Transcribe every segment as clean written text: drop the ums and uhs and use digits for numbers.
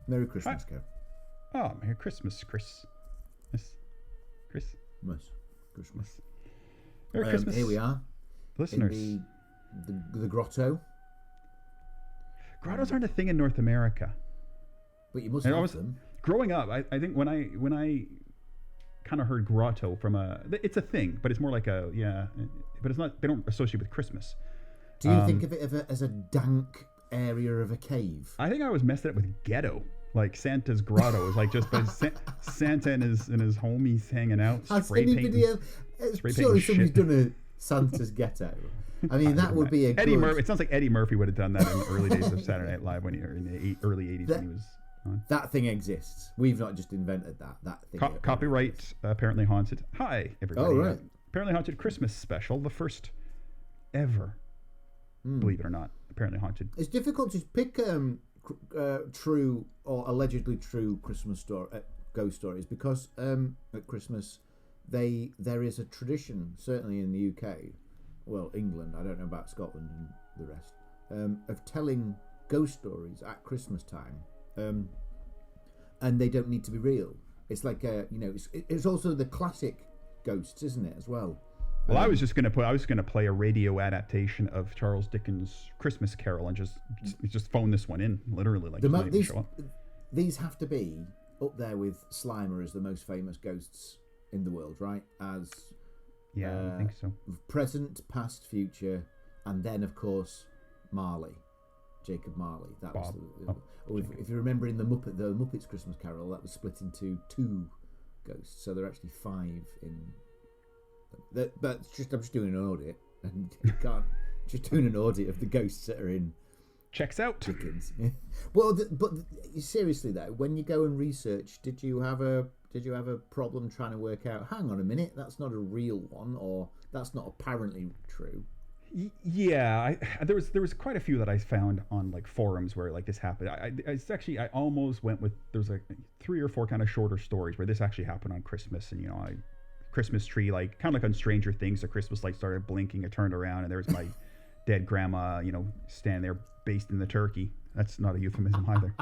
Merry Christmas, Kev. Oh, Merry Christmas, Chris. Chris. Christmas. Merry Christmas. Here we are, listeners. In the grotto. Grottos aren't a thing in North America. But you must have them. Growing up, I think when I kind of heard grotto it's a thing, but it's more like but it's not. They don't associate with Christmas. Do you think of it as a dank area of a cave? I think I was messing up with ghetto. Like Santa's grotto is like just Santa and his homies hanging out. Surely somebody's done a Santa's ghetto. I mean, that would be a Eddie Murphy. It sounds like Eddie Murphy would have done that in the early days of Saturday Night Live in the early 80s when he was on. That thing exists. We've not just invented that. That thing. Copyright Apparently Haunted. Hi, everybody. Oh, right. Apparently Haunted Christmas special. The first ever, believe it or not, Apparently Haunted. It's difficult to pick true or allegedly true Christmas ghost stories because at Christmas there is a tradition, certainly in the UK, well, England, I don't know about Scotland and the rest, of telling ghost stories at Christmas time, and they don't need to be real. It's like it's also the classic ghosts, isn't it, as well? Well, I was going to play a radio adaptation of Charles Dickens' Christmas Carol and just phone this one in, literally, like these have to be up there with Slimer as the most famous ghosts in the world, right? As I think so. Present, past, future, and then of course Marley, Jacob Marley. That Bob. Was if you remember in the Muppets Christmas Carol, that was split into 2 ghosts, so there are actually 5 in. But I'm just doing an audit, and you can't just doing an audit of the ghosts that are in. Checks out. Dickens. Well, but seriously though, when you go and research, did you have a problem trying to work out? Hang on a minute, that's not a real one, or that's not apparently true. Yeah, there was quite a few that I found on like forums where like this happened. I almost went with there's like 3 or 4 kind of shorter stories where this actually happened on Christmas, and Christmas tree, like kind of like on Stranger Things, the Christmas light started blinking. I turned around and there was my dead grandma, standing there basting the turkey. That's not a euphemism either.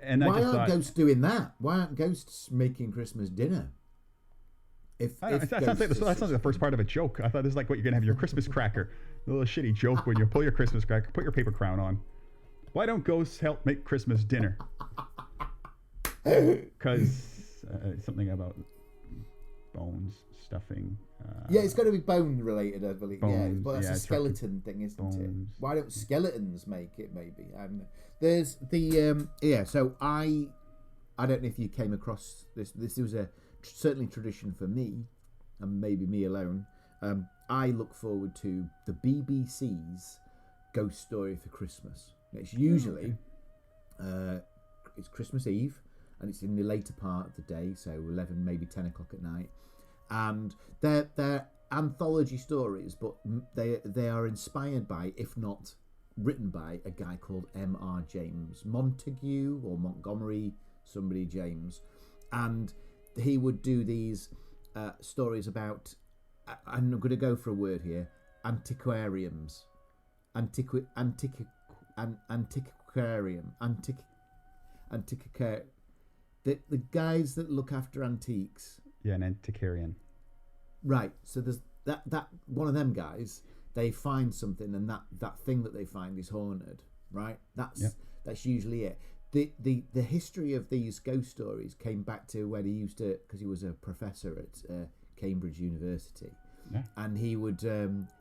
And why aren't ghosts doing that? Why aren't ghosts making Christmas dinner? That sounds like the first part of a joke. I thought this is like what you're gonna have your Christmas cracker, a little shitty joke when you pull your Christmas cracker, put your paper crown on. Why don't ghosts help make Christmas dinner? Because something about bones, stuffing. Yeah, it's got to be bone related, I believe. Bones, but that's a skeleton thing, isn't it? Why don't skeletons make it? Maybe. There's the So I don't know if you came across this. This was certainly tradition for me, and maybe me alone. I look forward to the BBC's Ghost Story for Christmas. It's usually it's Christmas Eve. And it's in the later part of the day, so 11, maybe 10 o'clock at night. And they're anthology stories, but they are inspired by, if not written by, a guy called M.R. James Montague or Montgomery, somebody James. And he would do these stories about, I'm going to go for a word here, antiquariums. Antiquarium. The guys that look after antiques. Yeah, an antiquarian. Right. So there's that one of them guys. They find something, and that thing that they find is haunted. Right. That's usually it. The history of these ghost stories came back to when he used to, because he was a professor at Cambridge University, and he would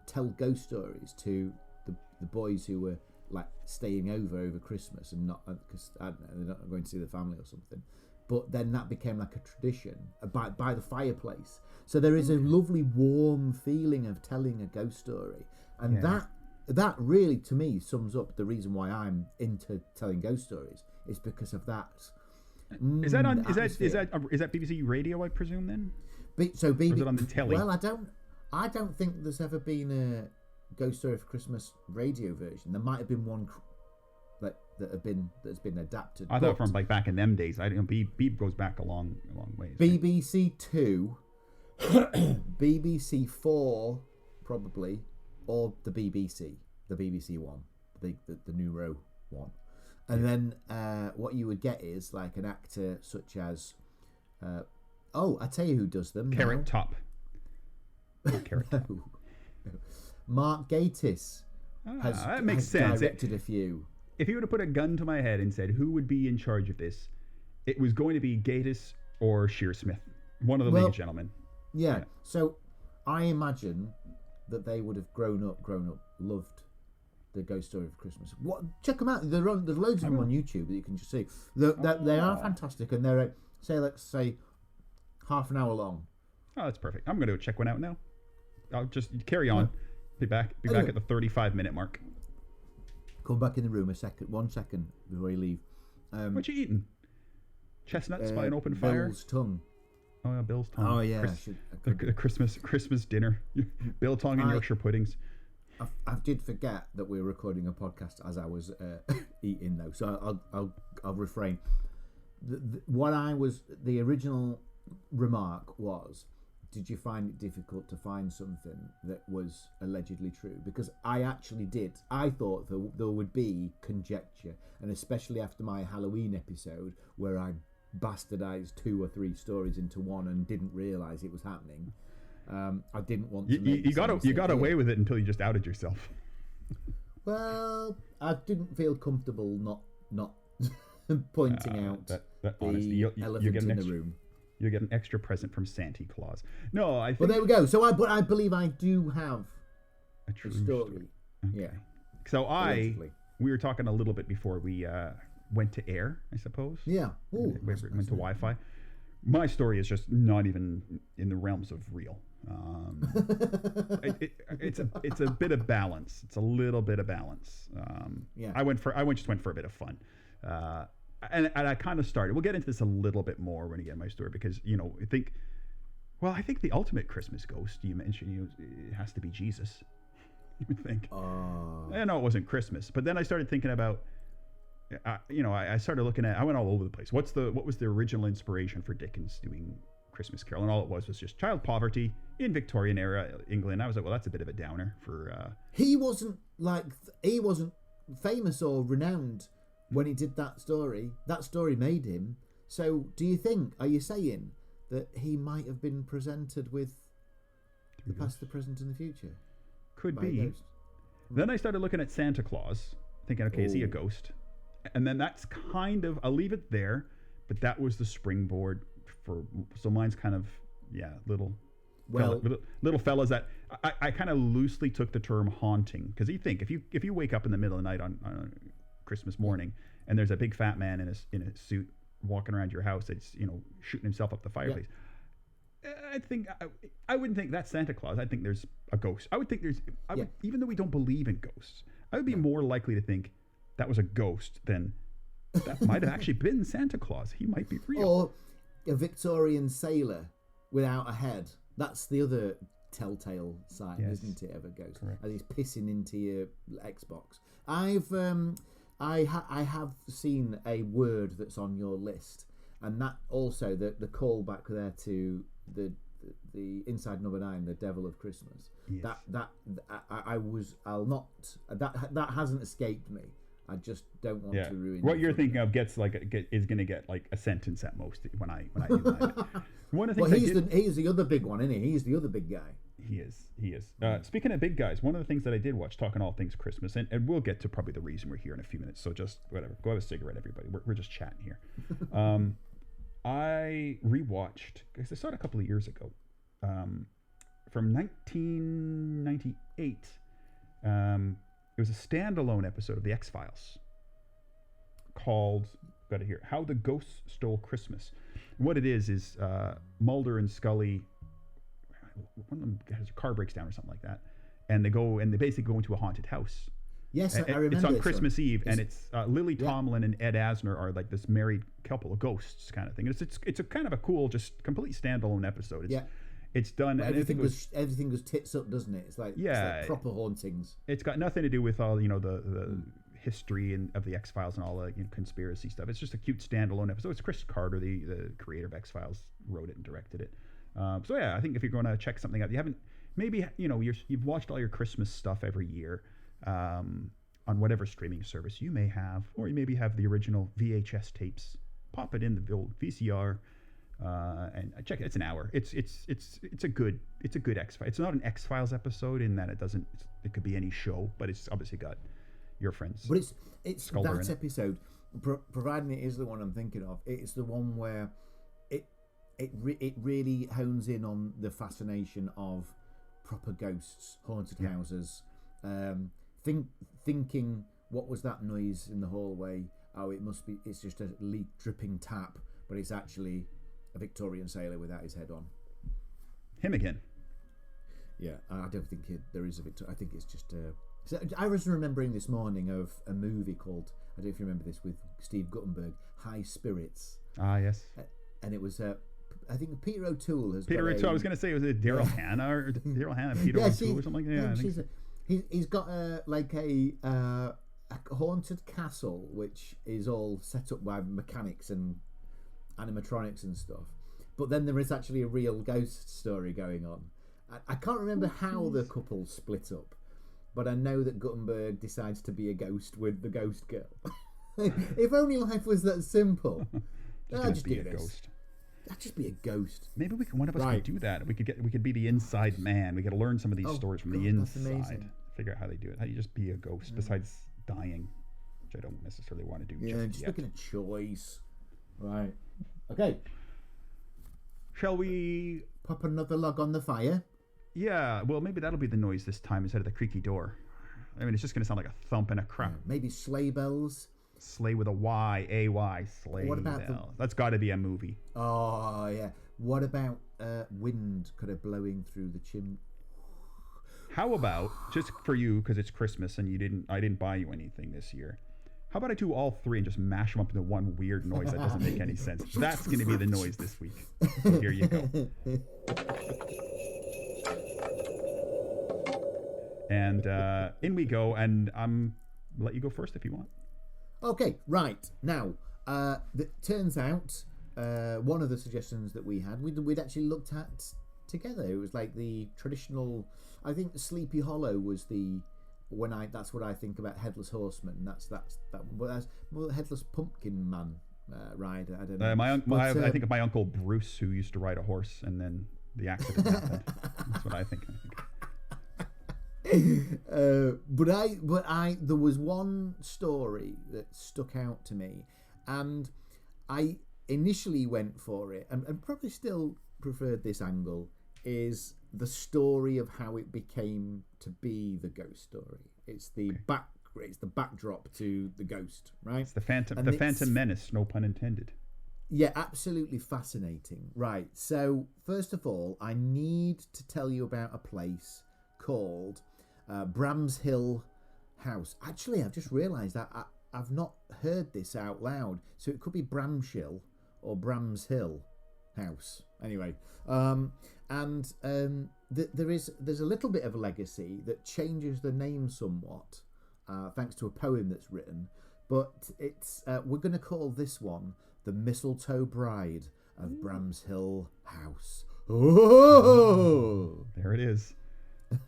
tell ghost stories to the boys who were like staying over Christmas and not because I don't know, they're not going to see the family or something. But then that became like a tradition by the fireplace. So there is a lovely warm feeling of telling a ghost story, and that really to me sums up the reason why I'm into telling ghost stories. Is because of that. Is that BBC Radio? I presume then. So BBC. Or is it on the telly? Well, I don't think there's ever been a Ghost Story for Christmas radio version. There might have been one that's been adapted. I thought from like back in them days. Beeb goes back a long ways. BBC 2, BBC 4, probably, or the BBC 1, the Neuro one. And then what you would get is like an actor such as, I tell you who does them. Carrot Top. Carrot Top. No. Mark Gatiss that makes sense. Directed a few. If you were to put a gun to my head and said who would be in charge of this, it was going to be Gatiss or Shearsmith, one of the League of Gentlemen. Yeah. So I imagine that they would have grown up, loved the Ghost Story of Christmas. Check them out. There's loads of them on YouTube that you can just see. They are fantastic, and they're let's say half an hour long. Oh, that's perfect. I'm going to check one out now. I'll just carry on. Be back at the 35-minute mark. Come back in the room 1 second before you leave. What you eating? Chestnuts by an open fire? Bill's tongue. Oh, yeah, Bill's tongue. Oh, yeah. The Christmas dinner. Bill tongue and Yorkshire puddings. I did forget that we were recording a podcast as I was eating, though, so I'll refrain. The original remark was, did you find it difficult to find something that was allegedly true? Because I actually did. I thought there would be conjecture, and especially after my Halloween episode where I bastardized 2 or 3 stories into one and didn't realize it was happening. I didn't want to. You got away with it until you just outed yourself. Well, I didn't feel comfortable not pointing out that honestly, elephant in the room. You get an extra present from Santa Claus. No, I think... Well, there we go. So I believe I do have a true story. Okay. Yeah. So we were talking a little bit before we went to air, I suppose. Yeah. Ooh, we went to Wi-Fi. My story is just not even in the realms of real. It's a bit of balance. It's a little bit of balance. Yeah. I just went for a bit of fun. And I kind of started. We'll get into this a little bit more when I get my story because I think the ultimate Christmas ghost you mentioned, it has to be Jesus. You would think. I know it wasn't Christmas, but then I started thinking about. I started looking at. I went all over the place. What was the original inspiration for Dickens doing Christmas Carol? And all it was just child poverty in Victorian era England. I was like, well, that's a bit of a downer for. He wasn't famous or renowned when he did that story. That story made him. So, are you saying that he might have been presented with the past, the present, and the future? Could be. Then I started looking at Santa Claus, thinking, okay, is he a ghost? And then that's kind of, I'll leave it there, but that was the springboard so mine's kind of, little fellas that I kind of loosely took the term haunting, because you think if you wake up in the middle of the night on Christmas morning and there's a big fat man in a suit walking around your house that's shooting himself up the fireplace. I wouldn't think that's Santa Claus. I think there's a ghost. I would think even though we don't believe in ghosts, I would be more likely to think that was a ghost than that might have actually been Santa Claus. He might be real. Or a Victorian sailor without a head. That's the other telltale sign, isn't it, of a ghost? Correct. As he's pissing into your Xbox. I have seen a word that's on your list, and that also the callback there to the Inside Number 9, the Devil of Christmas. Yes. That hasn't escaped me. I just don't want to ruin. What you're thinking of is going to get like a sentence at most when I do that. One of the things he's the other big one, isn't he? He's the other big guy. He is. Speaking of big guys, one of the things that I did watch, talking all things Christmas, and we'll get to probably the reason we're here in a few minutes. So just whatever, go have a cigarette, everybody. We're just chatting here. I rewatched, because I saw it a couple of years ago, from 1998. It was a standalone episode of The X-Files called, got it here, How the Ghosts Stole Christmas. And what it is Mulder and Scully, one of them has a car breaks down or something like that, and they basically go into a haunted house. Yes, I remember. It's on Christmas Eve, and it's Lily Tomlin and Ed Asner are like this married couple of ghosts kind of thing. It's a kind of a cool, just complete standalone episode. It's done. But everything was tits up, doesn't it? It's like proper hauntings. It's got nothing to do with all the history of the X-Files and all the conspiracy stuff. It's just a cute standalone episode. It's Chris Carter, the creator of X-Files, wrote it and directed it. I think if you're going to check something out, you haven't, maybe you've watched all your Christmas stuff every year, on whatever streaming service you may have, or you maybe have the original VHS tapes. Pop it in the old VCR, and check it. It's an hour. It's a good X-Files. It's not an X-Files episode in that it could be any show, but it's obviously got your friends. But it's that episode, providing it is the one I'm thinking of. It's the one where it really hones in on the fascination of proper ghosts, haunted houses. Thinking, what was that noise in the hallway? Oh, it's just a leak dripping tap, but it's actually a Victorian sailor without his head on. Him again. Yeah, I don't think there is a Victorian. I think it's just So I was remembering this morning of a movie called, I don't know if you remember this, with Steve Guttenberg, High Spirits. Ah, yes. And it was, I think Peter O'Toole has Peter O'Toole, I was going to say, was it Daryl Hannah or Daryl Hannah, Peter O'Toole or something like that? Yeah, I think so. He's got a haunted castle, which is all set up by mechanics and animatronics and stuff. But then there is actually a real ghost story going on. I can't remember how the couple split up, but I know that Guttenberg decides to be a ghost with the ghost girl. If only life was that simple. I'd just be a ghost. I'd just be a ghost. Maybe one of us could do that. We could be the inside man. We could learn some of these stories from the inside. Figure out how they do it. How you just be a ghost besides dying, which I don't necessarily want to do. Yeah, just looking at choice. Right. Okay. Shall we pop another log on the fire? Yeah. Well, maybe that'll be the noise this time instead of the creaky door. I mean, it's just going to sound like a thump and a crack. Yeah, maybe sleigh bells. Sleigh with a Y, A-Y, sleigh. What about That's got to be a movie. Oh yeah. What about wind kind of blowing through the chimney? How about, just for you, because it's Christmas and I didn't buy you anything this year. How about I do all three and just mash them up into one weird noise that doesn't make any sense? That's going to be the noise this week. So here you go. And in we go, and I'll let you go first if you want. Okay, right. Now, it turns out one of the suggestions that we had, we'd actually looked at together. It was like the traditional, I think Sleepy Hollow was that's what I think about Headless Horseman. That's well, Headless Pumpkin Man ride. I don't know. I think of my uncle Bruce, who used to ride a horse, and then the accident happened. That's what I think. But there was one story that stuck out to me, and I initially went for it, and probably still preferred this angle, is the story of how it became to be the ghost story. It's the backdrop to the ghost, right? It's the Phantom Menace, no pun intended. Yeah, absolutely fascinating. Right. So first of all, I need to tell you about a place called Bramshill House. Actually, I've just realised that I've not heard this out loud, so it could be Bramshill or Bramshill House. Anyway, there's a little bit of a legacy that changes the name somewhat, thanks to a poem that's written. But it's we're going to call this one the Mistletoe Bride of Bramshill House. Oh, there it is.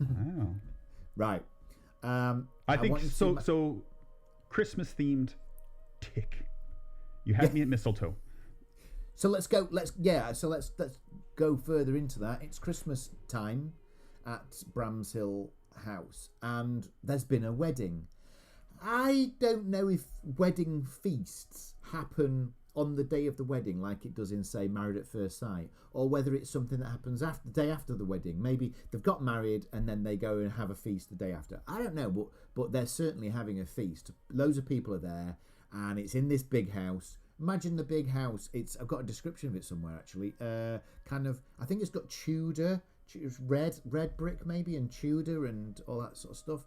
Wow. Right. I think so. So, Christmas themed tick. You had me at mistletoe. So let's go. Let's go further into that. It's Christmas time at Bramshill House, and there's been a wedding. I don't know if wedding feasts happen on the day of the wedding, like it does in, say, Married at First Sight, or whether it's something that happens the day after the wedding. Maybe they've got married and then they go and have a feast the day after. I don't know, but they're certainly having a feast. Loads of people are there, and it's in this big house. Imagine the big house. I've got a description of it somewhere, actually. Kind of, I think it's got Tudor, red brick maybe, and Tudor and all that sort of stuff.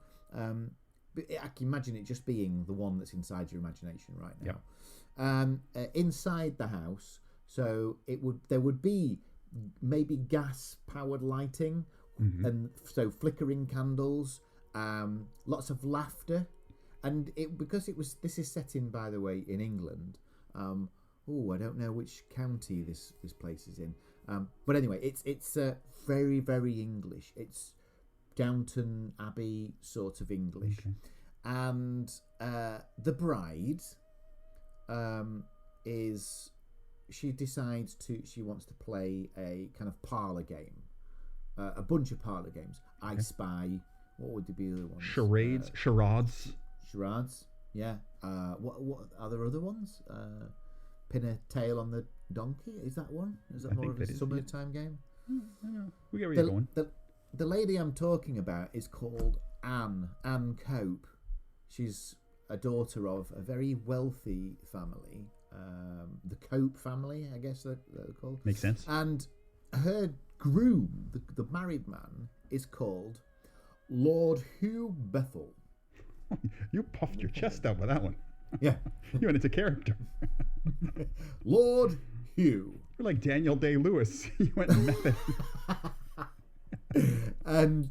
But I can imagine it just being the one that's inside your imagination right now. Yep. Inside the house, so there would be maybe gas powered lighting, and so flickering candles, lots of laughter, and this is set in, by the way, in England. I don't know which county this place is in, but anyway, it's very, very English. It's Downton Abbey sort of English. Okay. and the bride she decides she wants to play a kind of parlor game, a bunch of parlor games. I Spy. What would be the other ones? Charades. Charades. Yeah. What are there other ones? Pin a tail on the donkey. Is that one? Is that more of a summertime game? We get where you're going. The lady I'm talking about is called Anne Cope. She's a daughter of a very wealthy family, the Cope family, I guess they're called. Makes sense. And her groom, the married man, is called Lord Hugh Bethel. You puffed your chest out with that one. Yeah. You went into character. Lord Hugh. You're like Daniel Day-Lewis. You went method. And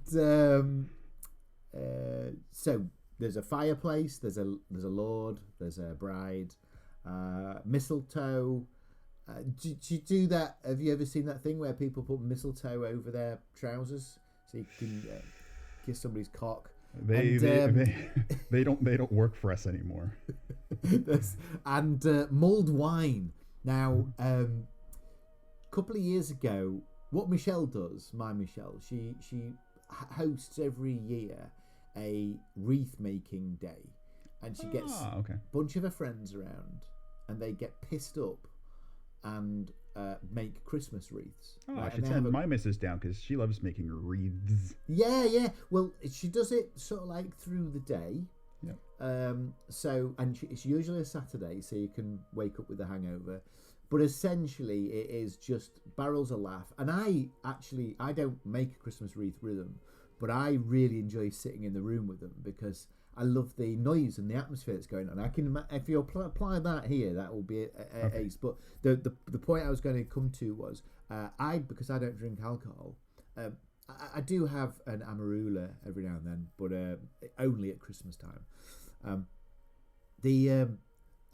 so there's a fireplace, there's a lord, there's a bride, mistletoe. Do you do that? Have you ever seen that thing where people put mistletoe over their trousers so you can kiss somebody's cock? They don't work for us anymore. And mulled wine. Now, a couple of years ago, what Michelle does, my Michelle, she hosts every year a wreath making day, and she gets a bunch of her friends around, and they get pissed up and make Christmas wreaths. I should send my missus down because she loves making wreaths. Yeah. Well, she does it sort of like through the day. Yeah. So, and it's usually a Saturday, so you can wake up with a hangover. But essentially, it is just barrels of laugh. And I don't make a Christmas wreath with them, but I really enjoy sitting in the room with them because I love the noise and the atmosphere that's going on. I can, if you apply that here, that will be a ace. But the point I was going to come to was, because I don't drink alcohol, I do have an Amarula every now and then, but only at Christmas time.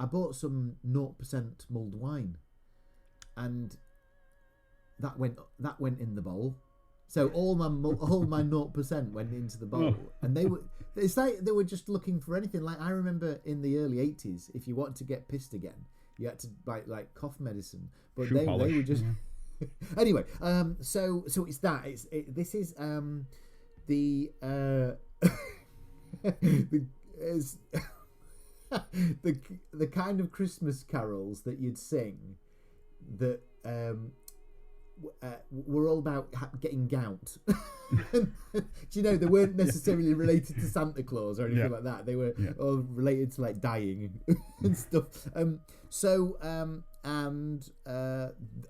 I bought some 0% mulled wine, and that went in the bowl. So all my 0% went into the bowl, and it's like they were just looking for anything. Like I remember in the early 80s, if you wanted to get pissed again, you had to buy like cough medicine, but they were just anyway. So it's that. This is the the kind of Christmas carols that you'd sing that were all about getting gout. Do you know, they weren't necessarily related to Santa Claus or anything like that. They were all related to like dying and stuff. And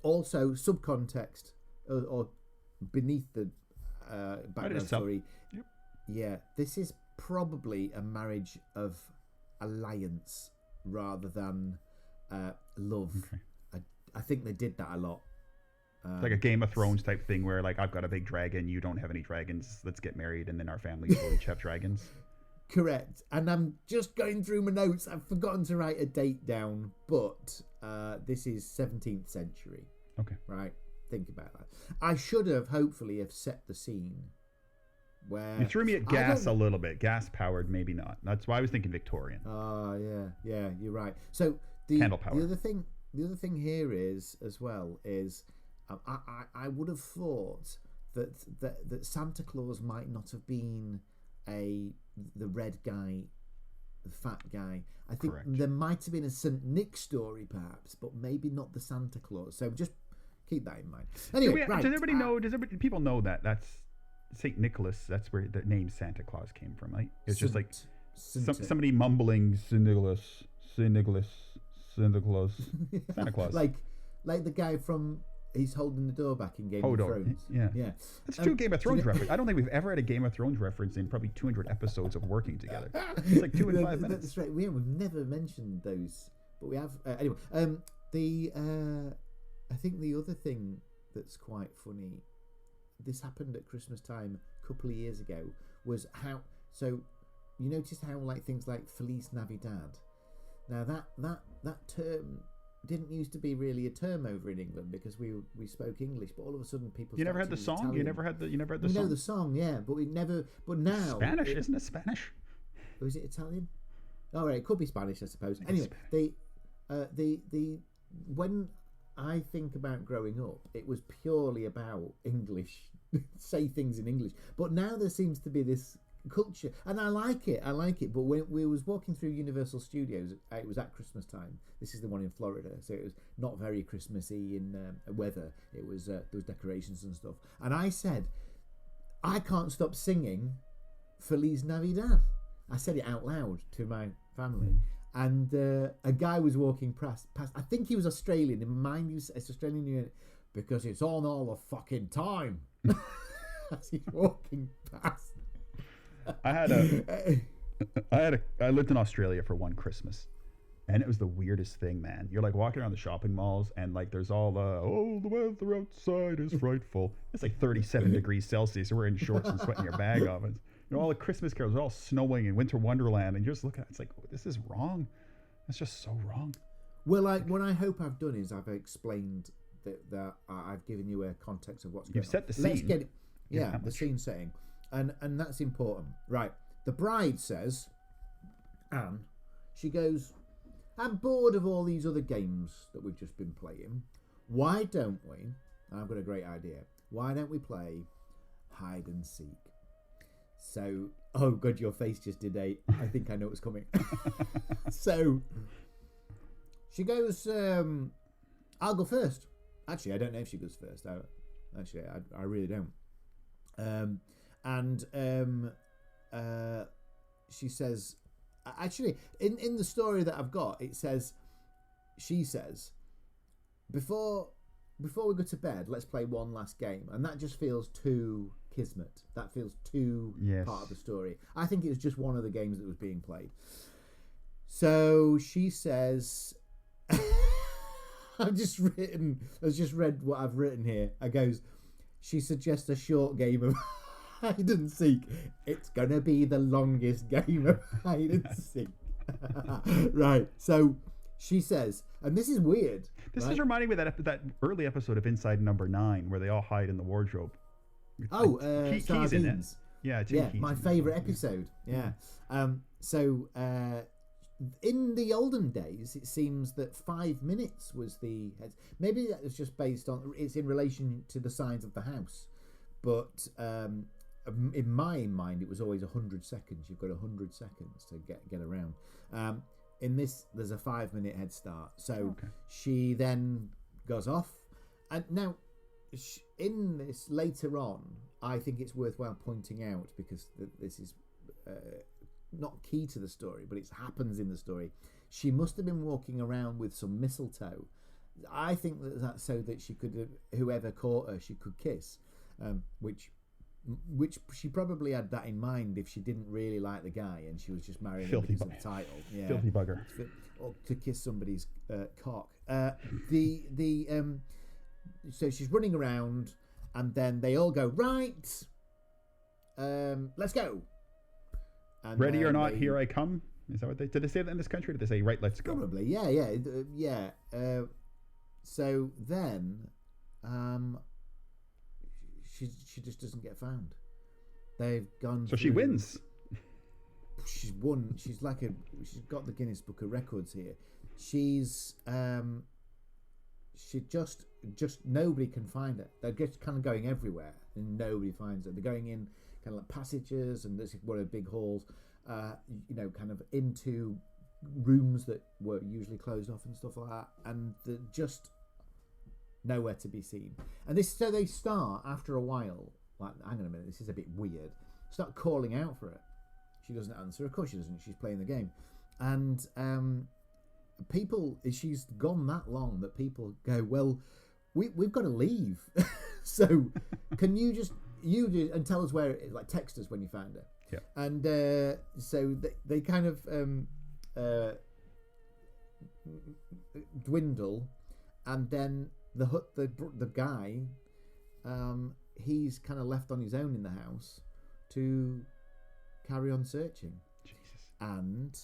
also subcontext or beneath the background story. Yep. Yeah, this is probably a marriage of alliance rather than love. Okay. I think they did that a lot. Like a Game of Thrones type thing where like I've got a big dragon, you don't have any dragons, let's get married, and then our families will each have dragons. Correct. And I'm just going through my notes. I've forgotten to write a date down, but this is 17th century. Okay. Right? Think about that. I should have hopefully have set the scene where... You threw me at gas a little bit. Gas powered, maybe not. That's why I was thinking Victorian. Oh, yeah, you're right. So candle power. The other thing here is, as well, is I would have thought that Santa Claus might not have been the red guy, the fat guy. I think there might have been a St. Nick story, perhaps, but maybe not the Santa Claus. So just keep that in mind. Anyway, does everybody know? People know that that's St. Nicholas? That's where the name Santa Claus came from, right? It's just like somebody mumbling St. Nicholas, Santa Claus. like the guy from. He's holding the door back in Game of Thrones. Yeah. That's true. Game of Thrones reference. I don't think we've ever had a Game of Thrones reference in probably 200 episodes of working together. It's like 2 and 5 minutes. That's right. We've never mentioned those, but we have anyway. I think the other thing that's quite funny. This happened at Christmas time a couple of years ago. Was how so you noticed how like things like Feliz Navidad. Now that term didn't used to be really a term over in England because we spoke English, but all of a sudden people. You never had the song. Italian. You never had the song. We know the song, yeah, but we never. But now Spanish, isn't it Spanish? or is it Italian? Oh, right, it could be Spanish, I suppose. Anyway, the when I think about growing up, it was purely about English, say things in English. But now there seems to be this culture, and I like it. But when we was walking through Universal Studios, it was at Christmas time. This is the one in Florida, so it was not very Christmassy in weather. It was there was decorations and stuff, and I said, I can't stop singing Feliz Navidad. I said it out loud to my family, and a guy was walking past. I think he was Australian. In mind, it's Australian New Year because it's on all the fucking time. As he's walking past. I lived in Australia for one Christmas, and it was the weirdest thing, man. You're like walking around the shopping malls, and like there's all the weather outside is frightful. It's like 37 degrees Celsius. You're wearing shorts and sweating your bag off. And, all the Christmas carols are all snowing in Winter Wonderland, and you're just looking at it, it's like, oh, this is wrong. It's just so wrong. Well, what I hope I've done is I've explained that I've given you a context of what's going on. You've set the scene. Let's get it. Yeah, the scene setting. And that's important. Right. The bride says, Anne, she goes, I'm bored of all these other games that we've just been playing. Why don't we, I've got a great idea, why don't we play hide and seek? So, oh God, your face just did I think I know what's coming. So, she goes, I'll go first. Actually, I don't know if she goes first. I really don't. She says, actually, in the story that I've got, it says, she says, before we go to bed, let's play one last game. And that just feels too kismet. That feels too part of the story. I think it was just one of the games that was being played. So she says, I've just read what I've written here. I goes, she suggests a short game of hide and seek. It's gonna be the longest game of hide and seek. Right. So she says, and this is weird. This is reminding me of that early episode of Inside Number 9 where they all hide in the wardrobe. Keys in it. Yeah, my favourite episode. Yeah. In the olden days, it seems that 5 minutes was the... Maybe that was just based on... It's in relation to the size of the house. But in my mind, it was always 100 seconds. You've got 100 seconds to get around. In this, there's a 5-minute head start. So she then goes off. And now, in this, later on, I think it's worthwhile pointing out, because this is... not key to the story, but it happens in the story. She must have been walking around with some mistletoe. I think that's so that she could, whoever caught her, she could kiss, which she probably had that in mind if she didn't really like the guy and she was just marrying him because of the title. Yeah, filthy bugger. Or to kiss somebody's cock. So she's running around, and then they all go, right, let's go. And ready or not, here I come. Is that what did they say that in this country? Did they say, right, let's go? Probably, yeah. So then, she just doesn't get found. They've gone. So she wins. She's won. She's got the Guinness Book of Records here. She's she just nobody can find her. They're just kind of going everywhere and nobody finds her. They're going in kind of like passages, and there's one of the big halls, kind of into rooms that were usually closed off and stuff like that, and they're just nowhere to be seen. And so they start after a while, like, hang on a minute, this is a bit weird. Start calling out for her. She doesn't answer. Of course she doesn't. She's playing the game, and she's gone that long that people go, well, we've got to leave. So can you do and tell us where it is, like text us when you found her. Yeah. And so they kind of dwindle, and then the guy, he's kind of left on his own in the house to carry on searching. Jesus. And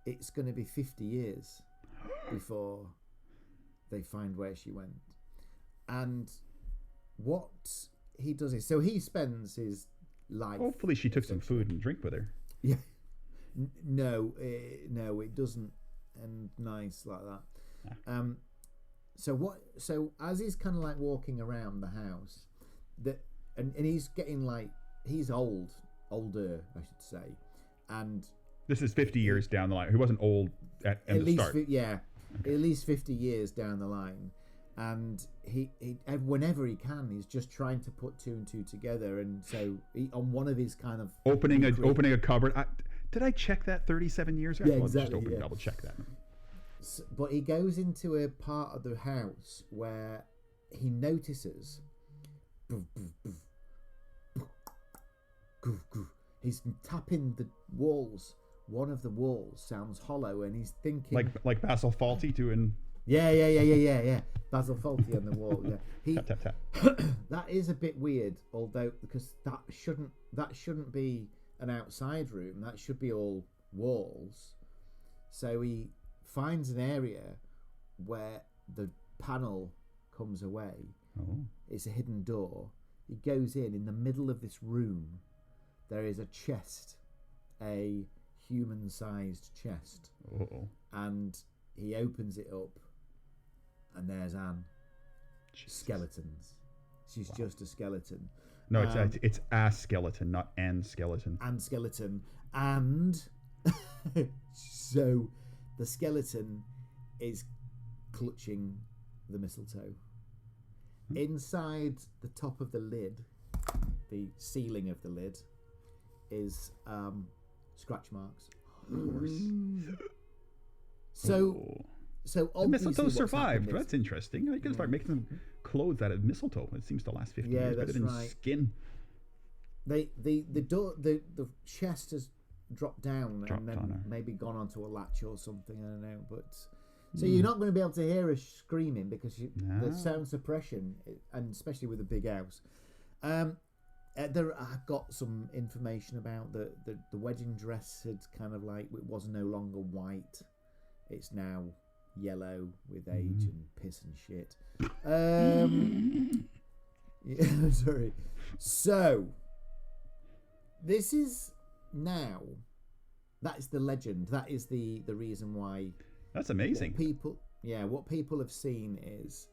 it's going to be 50 years before they find where she went. And what he does is, so he spends his life. Hopefully she took some food and drink with her. Yeah. No, it doesn't end nice like that. Ah. So as he's kind of like walking around the house, and he's getting like, he's older, I should say, and this is 50 years down the line. He wasn't old at the start. At least 50 years down the line, and he whenever he can, he's just trying to put two and two together, and so on one of his kind of opening a cupboard. Did I check that 37 years ago? Yeah, exactly. Just double check that. So, but he goes into a part of the house where he notices he's tapping the walls. One of the walls sounds hollow, and he's thinking like Basil Fawlty doing. Yeah. Basil Fawlty on the wall. Yeah, tap tap. That is a bit weird, although because that shouldn't be an outside room. That should be all walls. So he finds an area where the panel comes away. Oh. It's a hidden door. He goes in the middle of this room. There is a chest, a human-sized chest. Oh. And he opens it up, and there's Anne. Jesus. Skeletons. She's just a skeleton. No, it's a skeleton, not an skeleton. And skeleton. And so the skeleton is clutching the mistletoe. Inside the top of the lid, the ceiling of the lid, is scratch marks. So obviously mistletoe survived. That's interesting. You can start making some clothes out of mistletoe. It seems to last 50 years better than skin. The door, the chest has dropped down and then maybe gone onto a latch or something. I don't know, but so you're not going to be able to hear us screaming because the sound suppression, and especially with a big house. I got some information about the wedding dress had kind of like, it was no longer white. It's now yellow with age and piss and shit. Yeah, sorry. So this is now. That is the legend. That is the reason why. That's amazing. What people have seen is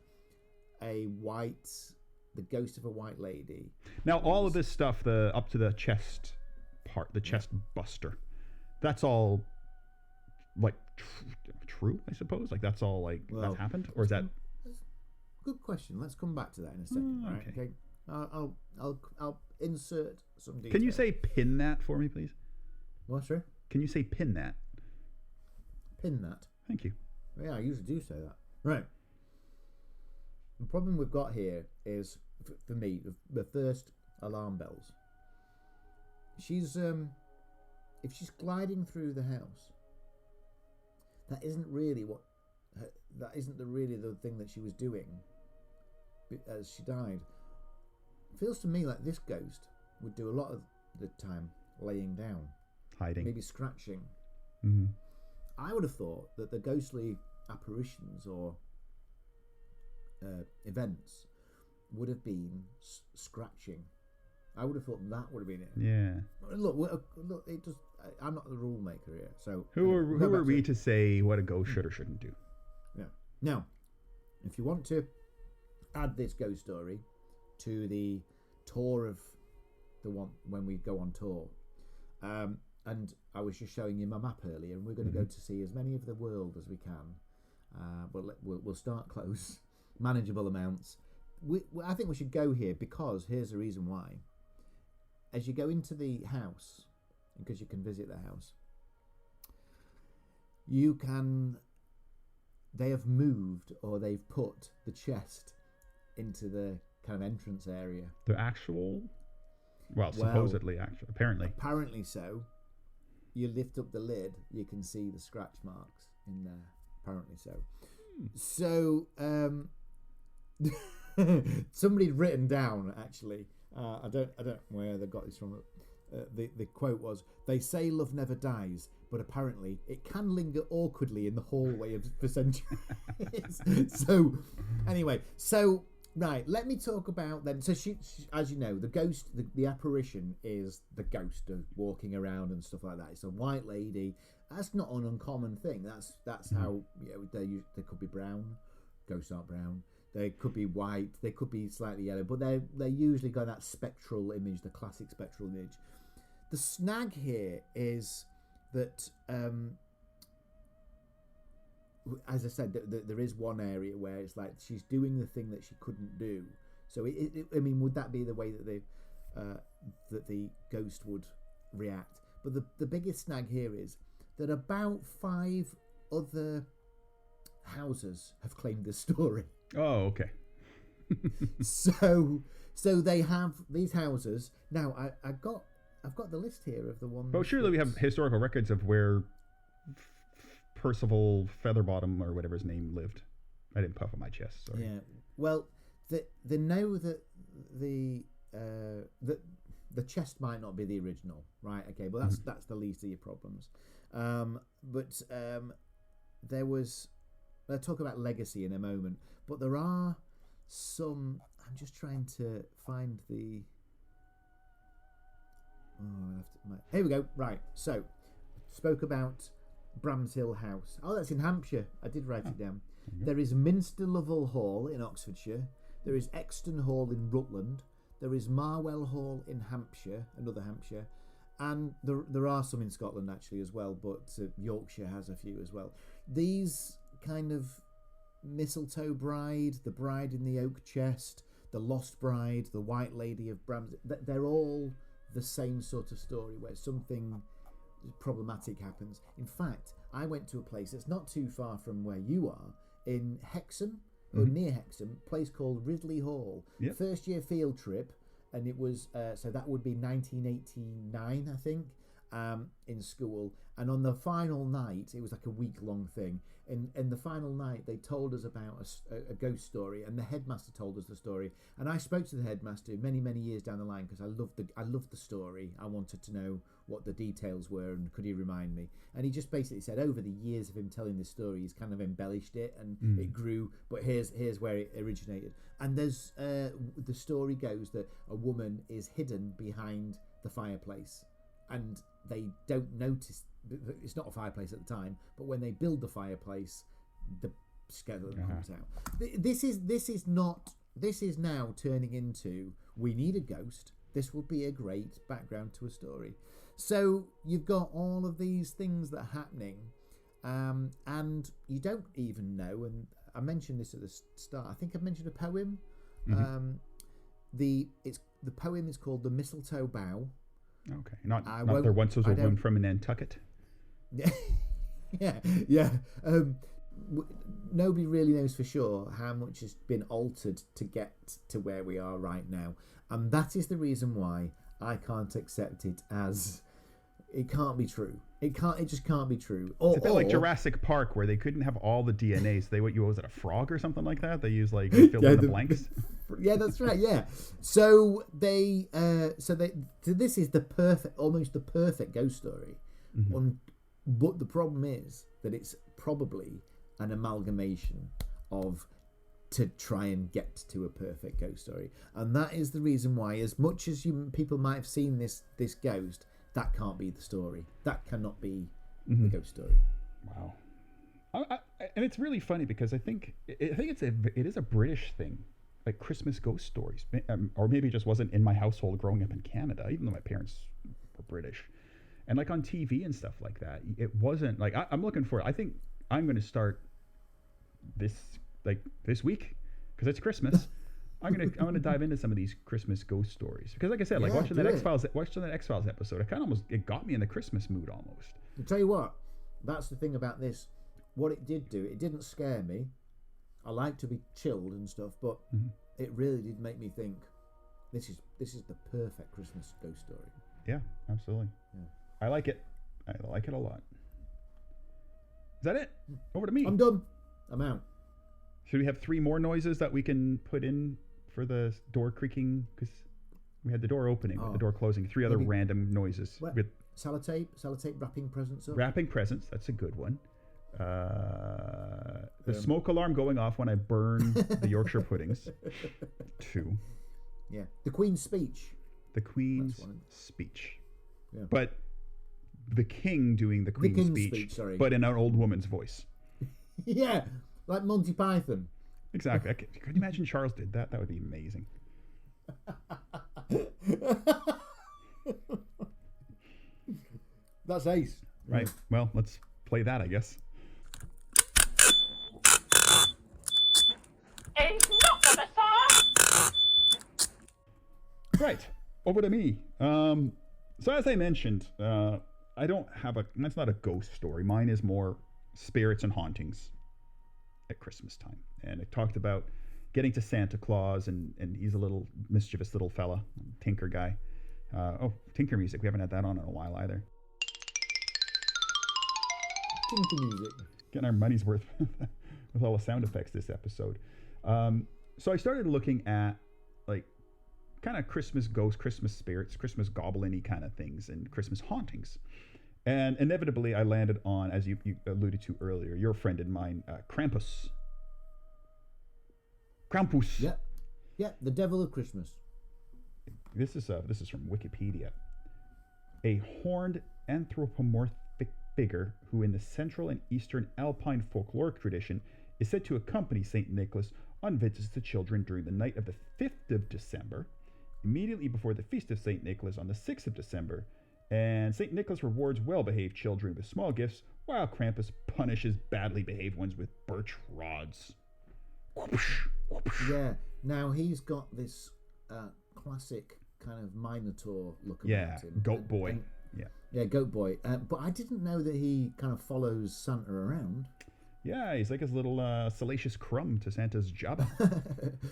the ghost of a white lady. Now, all of this stuff, up to the chest part, the chest buster, that's all like true, I suppose. Like that's all that's happened, or is that? Good question. Let's come back to that in a second. Okay. I'll insert some detail. Can you say pin that for me, please? What, sir? Can you say pin that? Pin that. Thank you. Yeah, I usually do say that. Right. The problem we've got here is, for me, the first alarm bells. She's if she's gliding through the house, that isn't really the thing that she was doing as she died. It feels to me like this ghost would do a lot of the time laying down, hiding, maybe scratching. Mm-hmm. I would have thought that the ghostly apparitions or events would have been scratching. I would have thought that would have been it. Yeah. Look. It just. I'm not the rule maker here. So who are we to say what a ghost should or shouldn't do? Yeah. Now, if you want to add this ghost story to the tour of the one when we go on tour, and I was just showing you my map earlier, and we're going to go to see as many of the world as we can. But we'll start close, manageable amounts. I think we should go here because here's the reason why. As you go into the house, because you can visit the house, they have moved or they've put the chest into the kind of entrance area. The actual? Well, supposedly, apparently. Apparently so. You lift up the lid, you can see the scratch marks in there. Apparently so. So, somebody'd written down, actually, I don't know where they got this from. The quote was, "They say love never dies, but apparently it can linger awkwardly in the hallway for centuries." So, anyway, Right, let me talk about then. So she as you know, the ghost, the apparition is the ghost of walking around and stuff like that. It's a white lady. That's not an uncommon thing. That's how they could be brown. Ghosts aren't brown. They could be white. They could be slightly yellow, but they usually got that spectral image, the classic spectral image. The snag here is that. As I said, there is one area where it's like she's doing the thing that she couldn't do. So, I mean, would that be the way that the ghost would react? But the biggest snag here is that about 5 other houses have claimed this story. Oh, okay. so they have these houses now. I've got the list here of the ones. Well, surely we have historical records of where Percival Featherbottom or whatever his name lived. I didn't puff on my chest. Sorry. Yeah. Well, they know that the chest might not be the original, right? Okay, well that's the least of your problems. But there was. I'll talk about legacy in a moment, but there are some. I'm just trying to find the. Here we go. Right. So, spoke about Bramshill House. Oh, that's in Hampshire. I did write it down. There is Minster Lovell Hall in Oxfordshire. There is Exton Hall in Rutland. There is Marwell Hall in Hampshire, another Hampshire. And there are some in Scotland actually as well, but Yorkshire has a few as well. These kind of Mistletoe Bride, the Bride in the Oak Chest, the Lost Bride, the White Lady of Bramshill, they're all the same sort of story where something problematic happens. In fact, I went to a place that's not too far from where you are in Hexham, or near Hexham, a place called Ridley Hall. Yep. First year field trip, and it was so that would be 1989, I think, in school. And on the final night, it was like a week-long thing. In the final night, they told us about a ghost story, and the headmaster told us the story. And I spoke to the headmaster many, many years down the line because I loved the story. I wanted to know what the details were, and could he remind me? And he just basically said, over the years of him telling this story, he's kind of embellished it, and it grew. But here's where it originated. And there's the story goes that a woman is hidden behind the fireplace, and they don't notice. It's not a fireplace at the time, but when they build the fireplace, the skeleton comes out. This is now turning into, we need a ghost. This will be a great background to a story. So you've got all of these things that are happening, and you don't even know. And I mentioned this at the start. I think I mentioned a poem. The poem is called "The Mistletoe Bough." Okay, not there once was a woman from Nantucket. yeah. Nobody really knows for sure how much has been altered to get to where we are right now, and that is the reason why I can't accept it as it can't be true. It just can't be true. It's a bit like Jurassic Park, where they couldn't have all the DNA, so was it a frog or something like that? They used filled in the blanks. Yeah, that's right. Yeah, so this is almost the perfect ghost story. But the problem is that it's probably an amalgamation to try and get to a perfect ghost story, and that is the reason why, as much as people might have seen this ghost, that can't be the story. That cannot be the ghost story. Wow. And it's really funny because I think it is a British thing, like Christmas ghost stories, or maybe it just wasn't in my household growing up in Canada, even though my parents were British. And on TV and stuff like that, it wasn't like I'm looking for it. I think I'm going to start this week because it's Christmas. I'm gonna dive into some of these Christmas ghost stories because, like I said, watching that X-Files episode, it got me in the Christmas mood almost. I'll tell you what, that's the thing about this. What it did do, it didn't scare me. I like to be chilled and stuff, but it really did make me think. This is the perfect Christmas ghost story. Yeah, absolutely. Yeah. I like it. I like it a lot. Is that it? Over to me. I'm done. I'm out. Should we have 3 more noises that we can put in for the door creaking? Because we had the door opening, the door closing. 3 other random noises. Sellotape wrapping presents up. Wrapping presents, that's a good one. The smoke alarm going off when I burn the Yorkshire puddings. 2. Yeah. The Queen's speech. The Queen's speech. Yeah. But the king doing the Queen's speech, but in an old woman's voice. Yeah, like Monty Python. Exactly. Could you imagine Charles did that? That would be amazing. That's ace. Right. Well, let's play that, I guess. Right. Over to me. So as I mentioned, I don't have that's not a ghost story. Mine is more spirits and hauntings at Christmas time. And it talked about getting to Santa Claus, and he's a little mischievous little fella, tinker guy. Tinker music. We haven't had that on in a while either. Tinker music. Getting our money's worth with all the sound effects this episode. So I started looking at like kind of Christmas ghosts, Christmas spirits, Christmas goblin-y kind of things, and Christmas hauntings. And inevitably I landed on, as you alluded to earlier, your friend and mine, Krampus. Yeah, the devil of Christmas. This is from Wikipedia. A horned anthropomorphic figure who in the central and eastern alpine folkloric tradition is said to accompany St. Nicholas on visits to children during the night of the 5th of December, immediately before the feast of St. Nicholas on the 6th of December, and St. Nicholas rewards well-behaved children with small gifts, while Krampus punishes badly behaved ones with birch rods. Yeah, now he's got this classic kind of Minotaur look about him. Goat boy. Yeah, goat boy. But I didn't know that he kind of follows Santa around. Yeah, he's like his little salacious crumb to Santa's Jabba.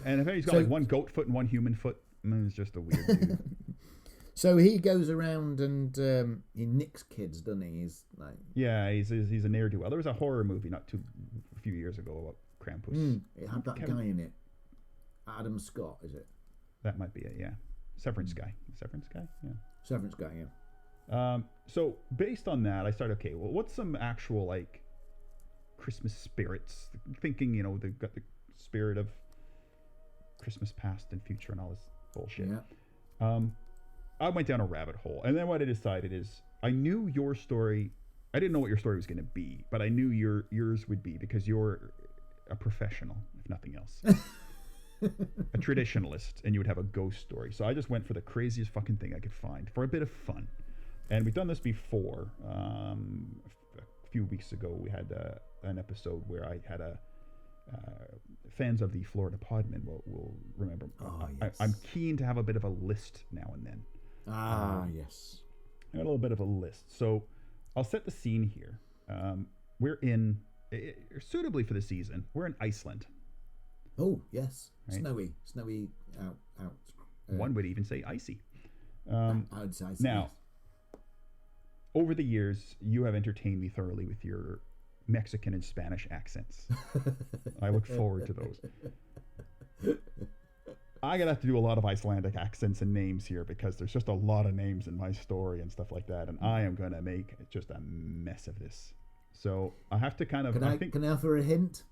And I think he's got like one goat foot and one human foot. He's just a weird dude. So he goes around and he nicks kids, doesn't he? He's like... Yeah, he's a ne'er-do-well. There was a horror movie a few years ago about Krampus. It had that guy in it. Adam Scott, is it? That might be it, yeah. Severance guy. Yeah. Severance guy, yeah. So based on that, I started, what's some actual like Christmas spirits? Thinking, they've got the spirit of Christmas past and future and all this bullshit. Yeah. I went down a rabbit hole, and then what I decided is I knew your story. I didn't know what your story was going to be, but I knew yours would be because you're a professional, if nothing else. A traditionalist, and you would have a ghost story. So I just went for the craziest fucking thing I could find for a bit of fun. And we've done this before. A few weeks ago, we had an episode where I had fans of the Florida Podman will remember. Yes. I'm keen to have a bit of a list now and then. Yes. I got a little bit of a list. So I'll set the scene here. We're in, suitably for the season, we're in Iceland. Oh, yes. Right? Snowy out. One would even say icy. I would say icy. Now, over the years, you have entertained me thoroughly with your Mexican and Spanish accents. I look forward to those. I'm going to have to do a lot of Icelandic accents and names here because there's just a lot of names in my story and stuff like that, and I am going to make just a mess of this. So I have to kind of... Can I offer a hint?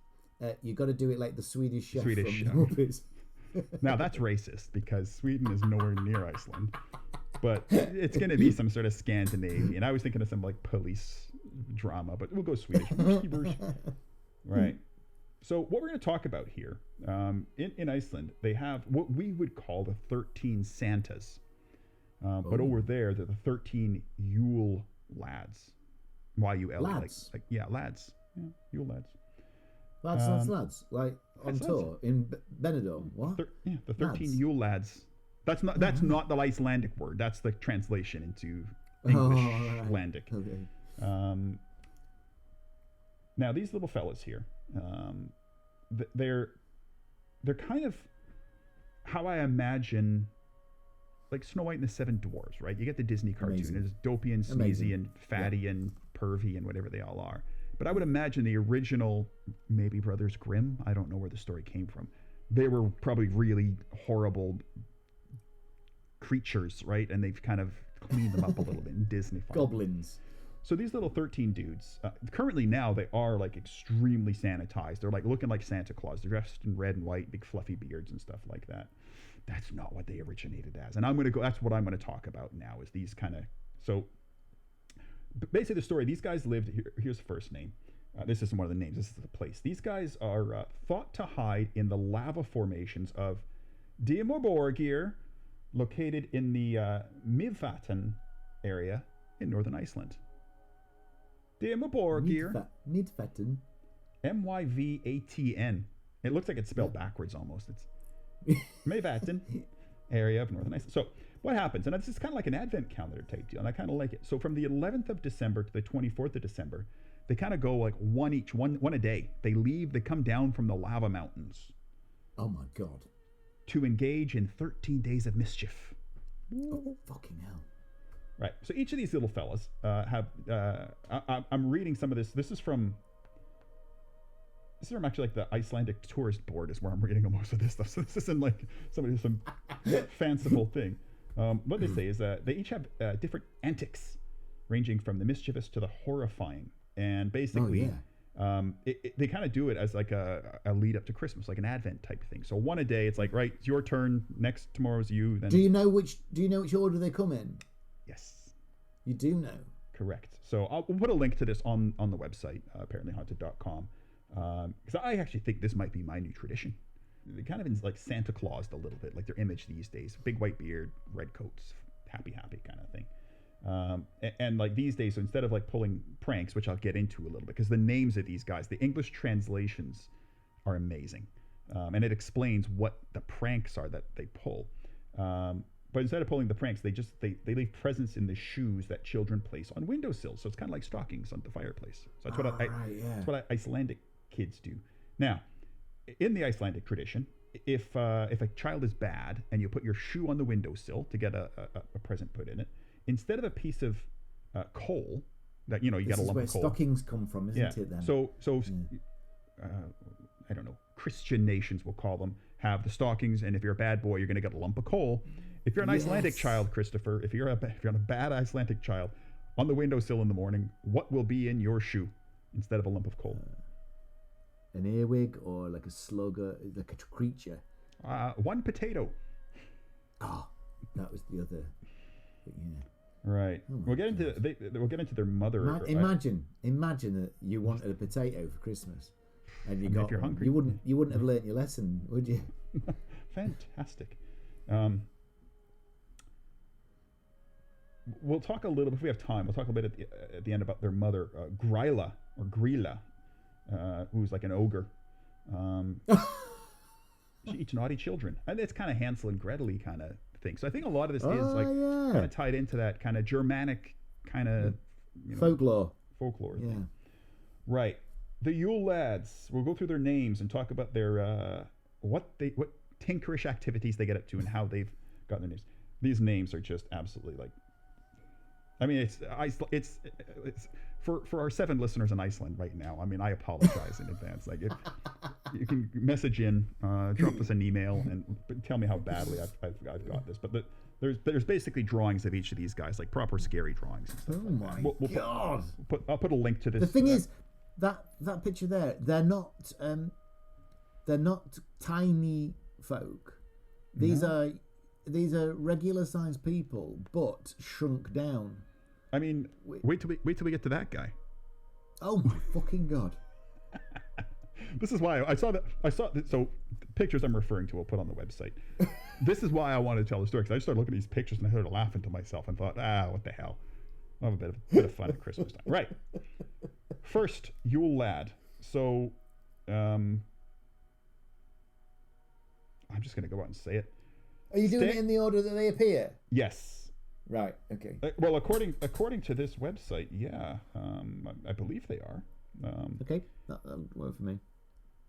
You got to do it like the Swedish chef from the Muppets. Now that's racist because Sweden is nowhere near Iceland, but it's going to be some sort of Scandinavian. I was thinking of some like police drama, but we'll go Swedish. Right. So what we're going to talk about here, in Iceland, they have what we would call the 13 Santas, but over there they're the 13 Yule Lads. Y-U-L. Lads. Lads. Yeah, Yule Lads. Lads. Like on tour in Benidorm. What? The 13 Yule Lads. That's not the Icelandic word. That's the translation into English-landic. Okay. Now these little fellas here, they're kind of how I imagine like Snow White and the Seven Dwarfs, right? You get the Disney cartoon. It's dopey and sneezy and fatty and pervy and whatever they all are. But I would imagine the original, maybe Brothers Grimm, I don't know where the story came from. They were probably really horrible creatures, right? And they've kind of cleaned them up a little bit in Disney. Goblins. So these little 13 dudes, currently now they are like extremely sanitized. They're like looking like Santa Claus. They're dressed in red and white, big fluffy beards and stuff like that. That's not what they originated as. And that's what I'm going to talk about now is these kind of, so basically the story, these guys lived, here's the first name. This isn't one of the names, this is the place. These guys are thought to hide in the lava formations of Dimorborgir, located in the Mývatn area in northern Iceland. Dimorborgir. Mývatn. Myvatn. It looks like it's spelled backwards almost. It's Mývatn area of northern Iceland. So what happens? And this is kind of like an advent calendar type deal, and I kind of like it. So from the 11th of December to the 24th of December, they kind of go like one a day. They leave, they come down from the lava mountains. Oh my God. To engage in 13 days of mischief. Oh, fucking hell. Right. So each of these little fellas have. I'm reading some of this. This is from actually like the Icelandic tourist board is where I'm reading most of this stuff. So this isn't like some fanciful thing. What they say is that they each have different antics, ranging from the mischievous to the horrifying, and basically. They kind of do it as like a lead up to Christmas, like an Advent type thing. So one a day, it's like, right, it's your turn. Next tomorrow's you. Then do you know which order they come in? Yes, you do know. Correct. So we'll put a link to this on the website, apparentlyhaunted.com, because I actually think this might be my new tradition. They kind of like Santa Claus a little bit, like their image these days: big white beard, red coats, happy kind of thing. And like these days, so instead of like pulling pranks, which I'll get into a little bit, because the names of these guys, the English translations are amazing, and it explains what the pranks are that they pull. But instead of pulling the pranks, they leave presents in the shoes that children place on windowsills. So it's kind of like stockings on the fireplace. So that's that's what Icelandic kids do. Now, in the Icelandic tradition, if a child is bad and you put your shoe on the windowsill to get a present put in it, instead of a piece of coal that you got a lump of coal. Stockings come from, isn't it? Then I don't know. Christian nations, we'll call them, have the stockings, and if you're a bad boy, you're going to get a lump of coal. If you're an Icelandic child, Christopher, if you're a bad Icelandic child, on the windowsill in the morning, what will be in your shoe instead of a lump of coal? An earwig or like a slug, like a creature. One potato. Oh, that was the other. Yeah. Right. Oh we'll get into their mother. Imagine that you wanted a potato for Christmas, and if you're hungry, you wouldn't have learnt your lesson, would you? Fantastic. We'll talk a little bit if we have time. We'll talk a bit at the end about their mother, Grilla, who's like an ogre. She eats naughty children, and it's kind of Hansel and Gretel-y kind of thing. So I think a lot of this is like kind of tied into that kind of Germanic kind of folklore thing. Right. The Yule Lads. We'll go through their names and talk about their what tinkerish activities they get up to and how they've gotten their names. These names are just absolutely like. I mean, it's for our 7 listeners in Iceland right now. I mean, I apologize in advance. Like, if you can message in, drop us an email, and tell me how badly I've got this. But there's basically drawings of each of these guys, like proper scary drawings. And stuff God! I'll put a link to this. The thing is, that picture there, they're not tiny folk. These are regular sized people, but shrunk down. I mean, wait till we get to that guy. Oh my fucking God! This is why I saw that. So pictures I'm referring to, I'll put on the website. This is why I wanted to tell the story, because I started looking at these pictures and I started laughing to myself and thought, what the hell? I'll have a bit of fun at Christmas time. Right. First, Yule Lad. So, I'm just going to go out and say it. Are you doing it in the order that they appear? Yes. Right. Okay. Well, according to this website, yeah, I believe they are. Okay, that'll work for me.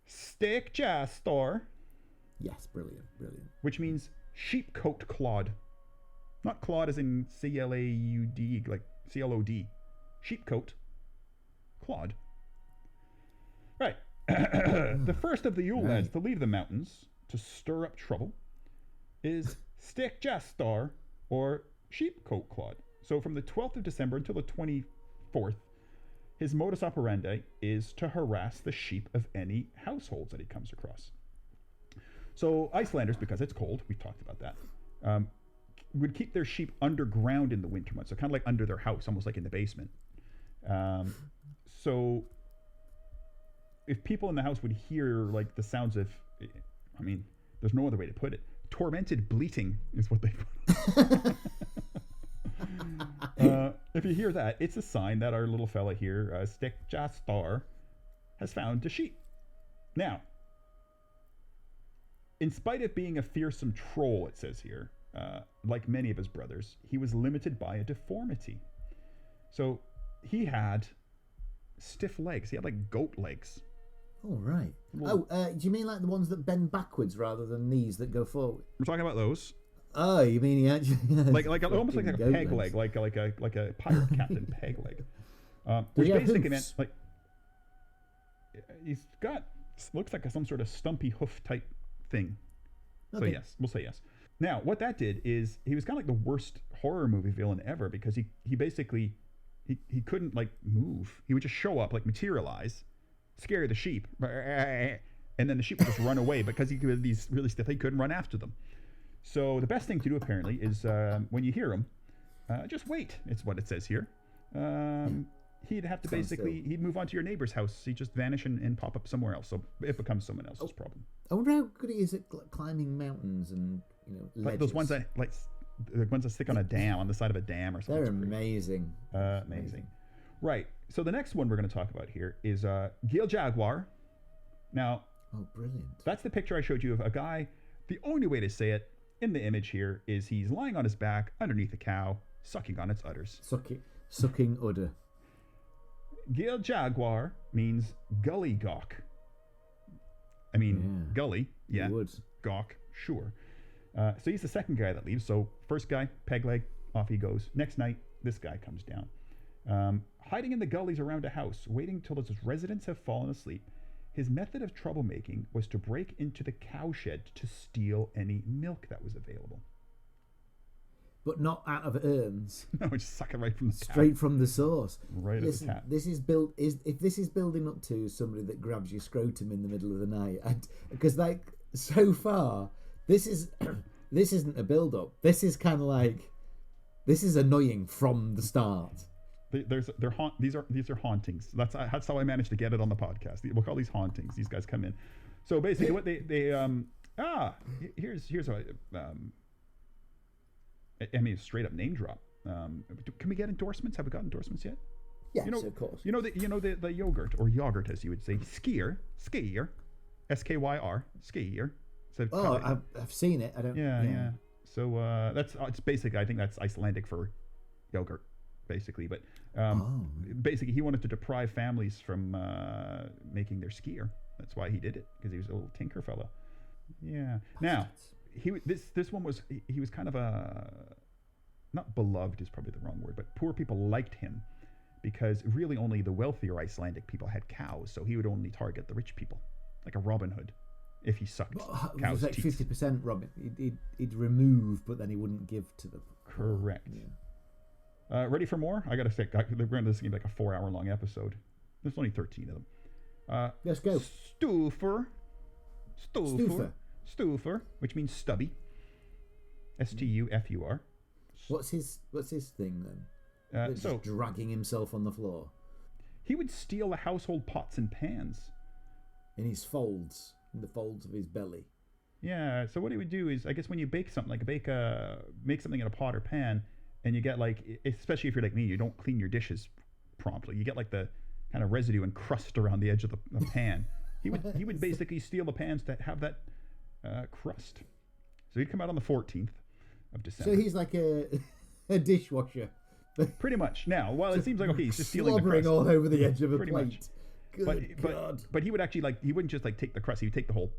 Steak Jastor. Yes, brilliant. Which means sheepcoat clod, not clod as in CLAUD, like CLOD. Sheepcoat clod. Right. The first of the Yule Lads to leave the mountains to stir up trouble is Steak Jastor, or sheepcoat clod. So from the 12th of December until the 24th 4th, his modus operandi is to harass the sheep of any households that he comes across. So Icelanders, because it's cold, we've talked about that, would keep their sheep underground in the winter months, so kind of like under their house, almost like in the basement. So if people in the house would hear like the sounds of, I mean, there's no other way to put it, tormented bleating is what they put. If you hear that, it's a sign that our little fella here, Stekjastar, has found a sheep. Now, in spite of being a fearsome troll, it says here, like many of his brothers, he was limited by a deformity. So he had stiff legs. He had like goat legs. Oh, right. Do you mean like the ones that bend backwards rather than these that go forward? We're talking about those. Oh, you mean he actually like almost like a peg leg, like a pirate captain peg leg. Which basically meant like he's got looks like some sort of stumpy hoof type thing. Okay. So yes, we'll say yes. Now, what that did is he was kind of like the worst horror movie villain ever, because he basically he couldn't like move. He would just show up, like materialize, scare the sheep, and then the sheep would just run away because he had these really stiff. He couldn't run after them. So the best thing to do apparently is when you hear him, just wait. It's what it says here. He'd have to he'd move on to your neighbor's house. He'd just vanish and pop up somewhere else. So it becomes someone else's problem. I wonder how good he is at climbing mountains and ledges. Like those ones that the ones that stick on a dam, on the side of a dam or something. They're amazing. Amazing. Right. So the next one we're going to talk about here is Gil Jaguar. Now, oh, brilliant. That's the picture I showed you of a guy. The only way to say it in the image here is he's lying on his back underneath a cow, sucking on its udders. Sucking udder. Gil Jaguar means gully gawk. I mean, gully, yeah. Gawk, sure. So he's the second guy that leaves. So first guy, peg leg, off he goes. Next night, this guy comes down. Hiding in the gullies around a house, waiting till its residents have fallen asleep. His method of troublemaking was to break into the cowshed to steal any milk that was available. But not out of urns. No, just suck it right from the straight tap. From the source. Right. Listen, at the tap. This is if this is building up to somebody that grabs your scrotum in the middle of the night, because like so far, this isn't a build up. This is kind of like, this is annoying from the start. These are hauntings. That's how I managed to get it on the podcast. We'll call these hauntings. These guys come in. So basically, what here's what I mean, straight up name drop. Can we get endorsements? Have we got endorsements yet? Yes, of course. You know the yogurt, or yogurt as you would say, Skyr, SKYR, Skyr. So I've seen it. I don't. Yeah. So it's basically, I think that's Icelandic for yogurt, basically. But basically, he wanted to deprive families from making their Skyr. That's why he did it, because he was a little tinker fella. Yeah. Now, this one was he was kind of not beloved is probably the wrong word, but poor people liked him because really only the wealthier Icelandic people had cows, so he would only target the rich people, like a Robin Hood. If he sucked cows' like teeth. 50% Robin. He'd remove, but then he wouldn't give to them. Correct. Yeah. Ready for more? I gotta say, this is gonna be like a 4-hour long episode. There's only 13 of them. Let's go. Stufur, which means stubby. Stufur. What's his thing then? Just dragging himself on the floor. He would steal the household pots and pans. In his folds, in the folds of his belly. Yeah. So what he would do is, I guess, when you bake something, like make something in a pot or pan, and you get like, especially if you're like me, you don't clean your dishes promptly. You get like the kind of residue and crust around the edge of the pan. He would basically steal the pans to have that crust. So he'd come out on the 14th of December. So he's like a dishwasher. Pretty much. Now, well, it seems like, okay, he's just stealing the crust. Slobbering all over the edge of a Pretty plate. Much. Good God. But he would actually he wouldn't just take the crust. He would take the whole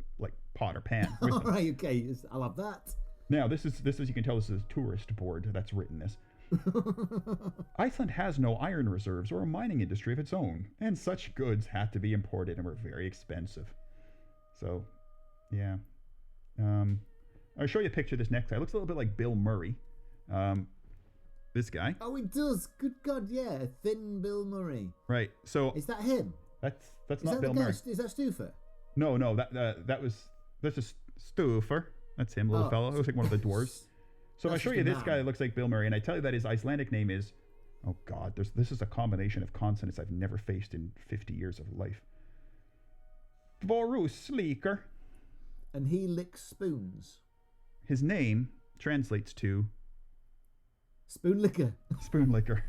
pot or pan. All right, okay, I'll have that. Now this is you can tell, this is a tourist board that's written this. Iceland has no iron reserves or a mining industry of its own, and such goods had to be imported and were very expensive. So, yeah. I'll show you a picture of this next guy. It looks a little bit like Bill Murray. This guy. Oh, he does. Good God, yeah. Thin Bill Murray. Right. So is that him? That's not Bill Murray. Is that Stuffer? No. That's just Stuffer. That's him, little fellow. It looks like one of the dwarves. So if I show you this guy that looks like Bill Murray, and I tell you that his Icelandic name is, oh God, this is a combination of consonants I've never faced in 50 years of life. Vorusliker. And he licks spoons. His name translates to spoon licker. Spoon licker.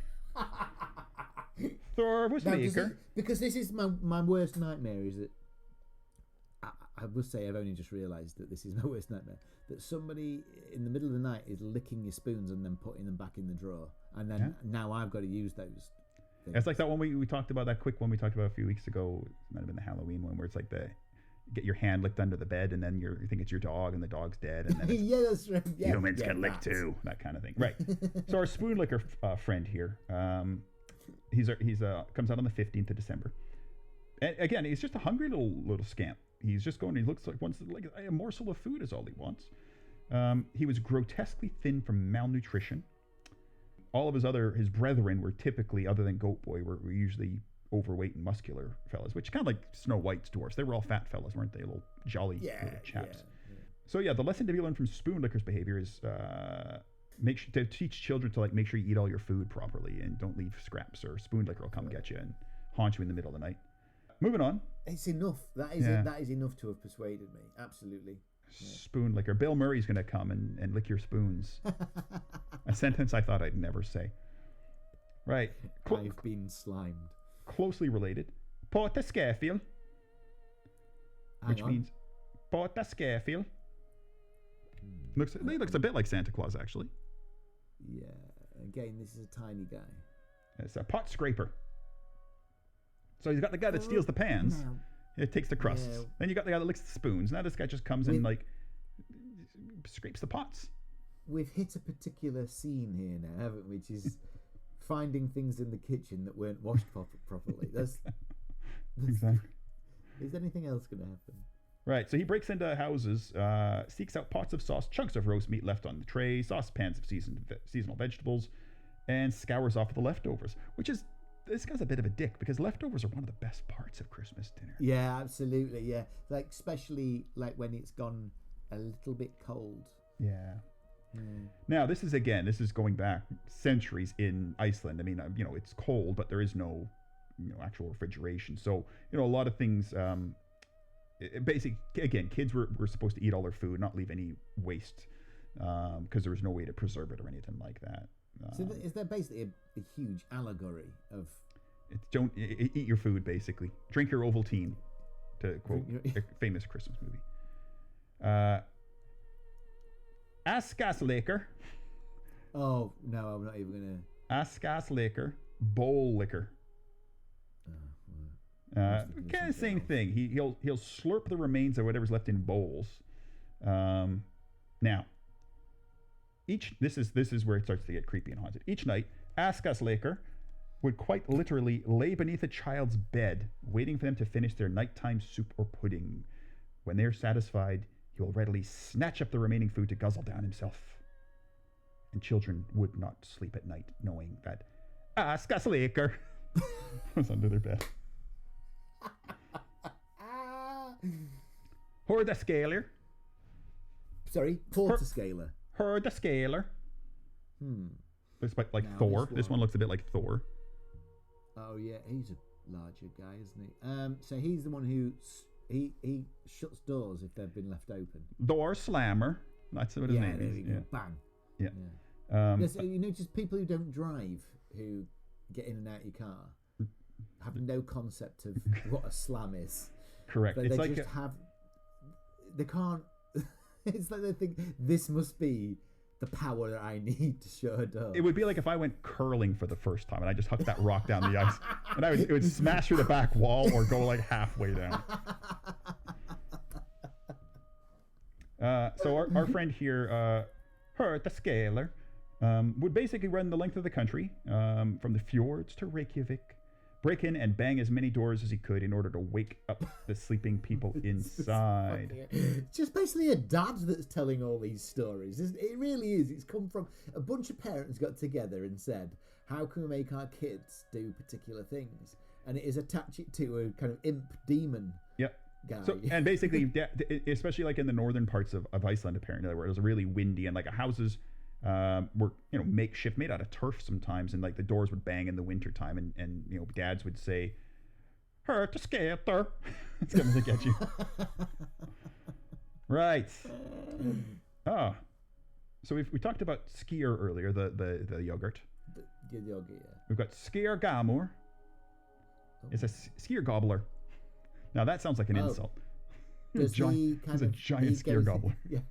Vorusliker. Because this is my worst nightmare. Is that I will say I've only just realised that this is my worst nightmare. That somebody in the middle of the night is licking your spoons and then putting them back in the drawer, and then now I've got to use those things. It's like that one we talked about, that quick one we talked about a few weeks ago. It might have been the Halloween one, where it's like get your hand licked under the bed, and then you think it's your dog, and the dog's dead, and then yeah, that's right. Yeah, humans can lick too, that kind of thing, right? So our spoon licker friend here, he's comes out on the 15th of December, and again, he's just a hungry little scamp. He's just going. He looks like a morsel of food is all he wants. He was grotesquely thin from malnutrition. All of his brethren were typically, other than Goat Boy, were usually overweight and muscular fellas, which kind of like Snow White's dwarfs. They were all fat fellas, weren't they? Little jolly little chaps. Yeah. So the lesson to be learned from spoon licker's behavior is to teach children to make sure you eat all your food properly and don't leave scraps, or spoon licker will come get you and haunt you in the middle of the night. Moving on. It's enough. That is enough to have persuaded me. Absolutely. Spoon licker. Bill Murray's going to come and lick your spoons. A sentence I thought I'd never say. Right. I've been slimed. Closely related. Porta Scarefield. Which means Porta Scarefield. Looks a bit like Santa Claus, actually. Yeah. Again, this is a tiny guy. It's a pot scraper. So you've got the guy that steals the pans. No. It takes the crusts. Yeah. Then you got the guy that licks the spoons. Now this guy just comes in scrapes the pots. We've hit a particular scene here now, haven't we? Which is finding things in the kitchen that weren't washed properly. That's exactly. Is anything else going to happen? Right. So he breaks into houses, seeks out pots of sauce, chunks of roast meat left on the tray, saucepans of seasonal vegetables, and scours off the leftovers. This guy's a bit of a dick, because leftovers are one of the best parts of Christmas dinner. Yeah, absolutely. Yeah, especially when it's gone a little bit cold. Yeah. Now this is going back centuries in Iceland. I mean, it's cold, but there is no, actual refrigeration. So, a lot of things. Basically, again, kids were supposed to eat all their food, not leave any waste, because there was no way to preserve it or anything like that. So is there basically a huge allegory of... Don't eat your food, basically. Drink your Ovaltine, to quote a famous Christmas movie. Askasleker. Oh, no, I'm not even going to... Askasleker, bowl liquor. Kind of same thing. He'll slurp the remains of whatever's left in bowls. Now... This is where it starts to get creepy and haunted. Each night, Askasleker would quite literally lay beneath a child's bed, waiting for them to finish their nighttime soup or pudding. When they're satisfied, he will readily snatch up the remaining food to guzzle down himself. And children would not sleep at night, knowing that Askasleker was under their bed. Hordascaler. Sorry, Portascaler. Hordascaler. Looks like Thor. This one looks a bit like Thor. Oh yeah, he's a larger guy, isn't he? So he's the one who he shuts doors if they've been left open. Door slammer. That's what his name is. Yeah, bang. Yeah. So, just people who don't drive, who get in and out your car, have no concept of what a slam is. Correct. But they can't. It's like they think this must be the power that I need to shut a door. It would be like if I went curling for the first time and I just hucked that rock down the ice, and it would smash through the back wall or go halfway down. So our friend here, the Scaler, would basically run the length of the country, from the fjords to Reykjavik, break in and bang as many doors as he could in order to wake up the sleeping people inside. It's just basically a dad that's telling all these stories. It really is. It's come from a bunch of parents got together and said, how can we make our kids do particular things? And it is attach it to a kind of imp demon. Yep. Guy. So, and basically, especially like in the northern parts of Iceland, apparently, where it was really windy and like houses were, makeshift, made out of turf sometimes, and like the doors would bang in the wintertime, and dads would say, "Hurt to skater." It's coming to get you. Right. So we talked about skier earlier, the yogurt. The yogurt, yeah. We've got skier gamur. Oh. It's a skier gobbler. Now that sounds like an insult. He's a giant skier gobbler. Yeah,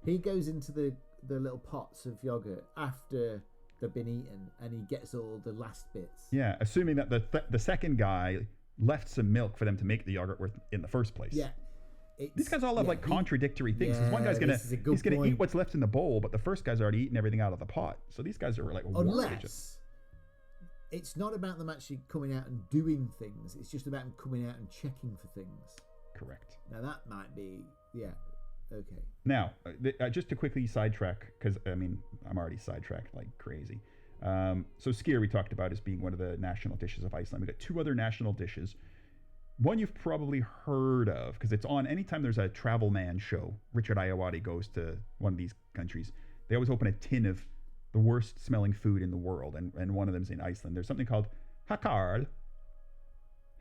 he goes into the little pots of yogurt after they've been eaten, and he gets all the last bits. Yeah, assuming that the second guy left some milk for them to make the yogurt in the first place. Yeah. These guys all have like contradictory things. Yeah, one guy's gonna eat what's left in the bowl, but the first guy's already eaten everything out of the pot. So these guys are like, unless it's not about them actually coming out and doing things. It's just about them coming out and checking for things. Correct. Now that might be, okay. Now, just to quickly sidetrack, because I'm already sidetracked like crazy. So skier we talked about as being one of the national dishes of Iceland. We got two other national dishes. One you've probably heard of because it's on anytime there's a travel man show. Richard Ayoade goes to one of these countries. They always open a tin of the worst smelling food in the world, and one of them's in Iceland. There's something called hakarl.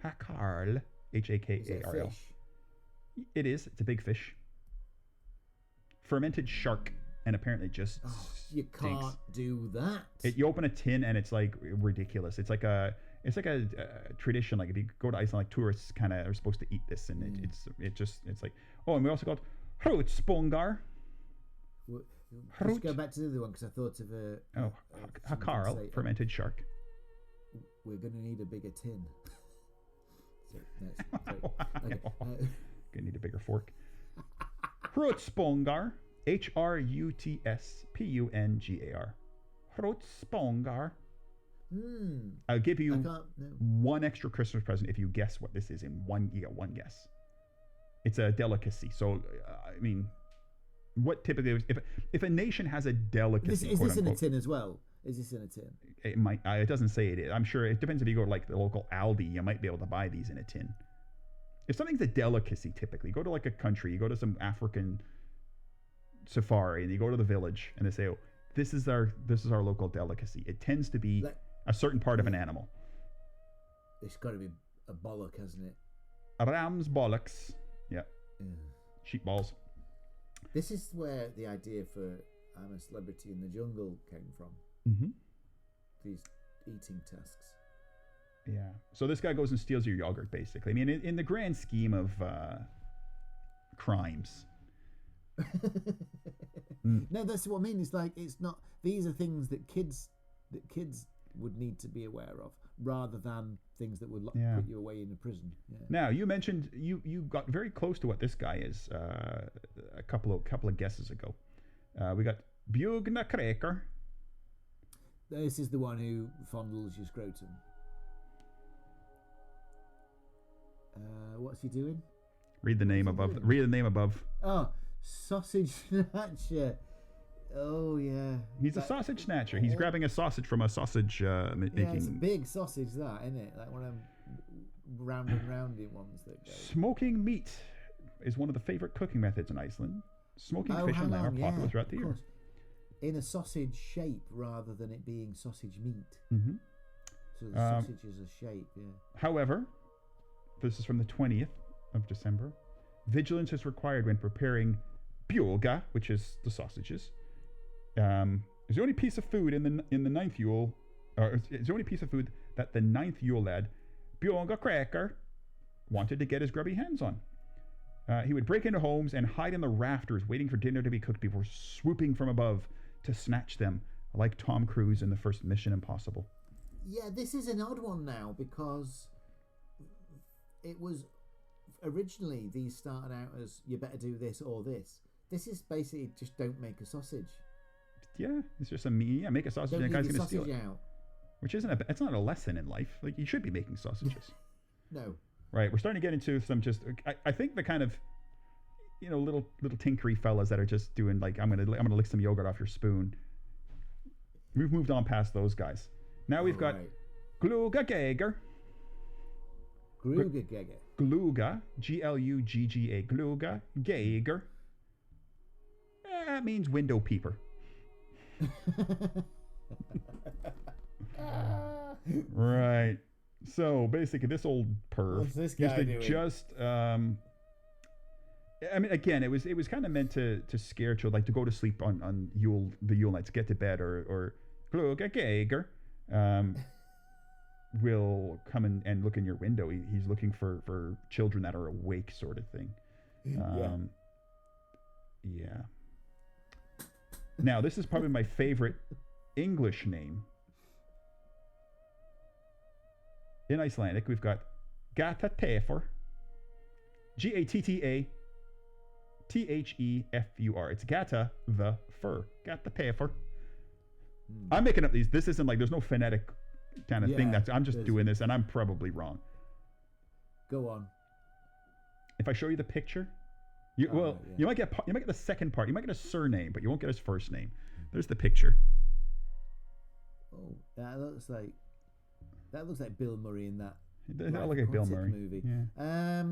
Hakarl. Hakarl. It is. It's a big fish. Fermented shark, and apparently just you can't do that. You open a tin and it's like ridiculous. It's like a tradition. Like if you go to Iceland, like tourists kind of are supposed to eat this, and it's like and we also got hrutspungar. Let's go back to the other one because I thought of hakarl, fermented shark. We're going to need a bigger tin. Gonna need a bigger fork. Hrutspungar, Hrutspungar. Hrutspungar. I'll give you one extra Christmas present if you guess what this is. You get one guess. It's a delicacy. So what typically if a nation has a delicacy, is this in a tin as well? Is this in a tin? It might. It doesn't say it is. I'm sure it depends if you go to like the local Aldi. You might be able to buy these in a tin. If something's a delicacy, typically go to like a country. You go to some African safari and you go to the village and they say, "Oh, this is our local delicacy." It tends to be a certain part of an animal. It's got to be a bollock, hasn't it? A ram's bollocks. Yeah. Sheep balls. This is where the idea for I'm a Celebrity in the Jungle came from. Mm-hmm. These eating tasks. Yeah. So this guy goes and steals your yogurt, basically. In the grand scheme of crimes. No, that's what I mean. It's like it's not. These are things that kids would need to be aware of, rather than things that would put you away in a prison. Yeah. Now you mentioned you got very close to what this guy is a couple of guesses ago. We got Bjugna Kreker. This is the one who fondles your scrotum. What's he doing? Read the name above. Oh, sausage snatcher. Oh yeah. He's a sausage snatcher. He's grabbing a sausage from a sausage making. Yeah, it's a big sausage, that, isn't it? Like one of them roundy ones that go. Smoking meat is one of the favorite cooking methods in Iceland. Smoking fish and lamb are popular throughout the year. In a sausage shape rather than it being sausage meat. Mm-hmm. So the sausage is a shape, yeah. However, this is from the 20th of December. Vigilance is required when preparing bjoga, which is the sausages. It's the only piece of food in the ninth Yule, or it's the only piece of food that the ninth Yule lad, Bjorga Kreker, wanted to get his grubby hands on. He would break into homes and hide in the rafters, waiting for dinner to be cooked before swooping from above to snatch them, like Tom Cruise in the first Mission Impossible. Yeah, this is an odd one now because it was originally these started out as you better do this or this. This is basically just don't make a sausage. Yeah, it's just a meat. Yeah, make a sausage and the guy's going to steal it. Out. which it's not a lesson in life. Like, you should be making sausages. No. Right. We're starting to get into some just. I think the kind of, little tinkery fellas that are just doing like, I'm gonna lick some yogurt off your spoon. We've moved on past those guys. Now we've got Glugga Geiger. Glugga Geiger. Glugga, Glugga, Glugga Geiger. That means window peeper. Right. So basically, this old perv. What's this guy doing? Just. I mean, again, it was kind of meant to scare children, like to go to sleep on the Yule nights, get to bed, or Glugga Geiger will come and look in your window. He's looking for children that are awake, sort of thing. Yeah. Now, this is probably my favorite English name. In Icelandic, we've got Gata Tefur. Gattathefur. It's Gata the fur. Gata Tefur. I'm making up these. This isn't like, there's no phonetic kind of thing. I'm just doing this, and I'm probably wrong. Go on. If I show you the picture, you might get the second part. You might get a surname, but you won't get his first name. There's the picture. Oh, that looks like Bill Murray in that. They look like Bill Murray movie. Yeah.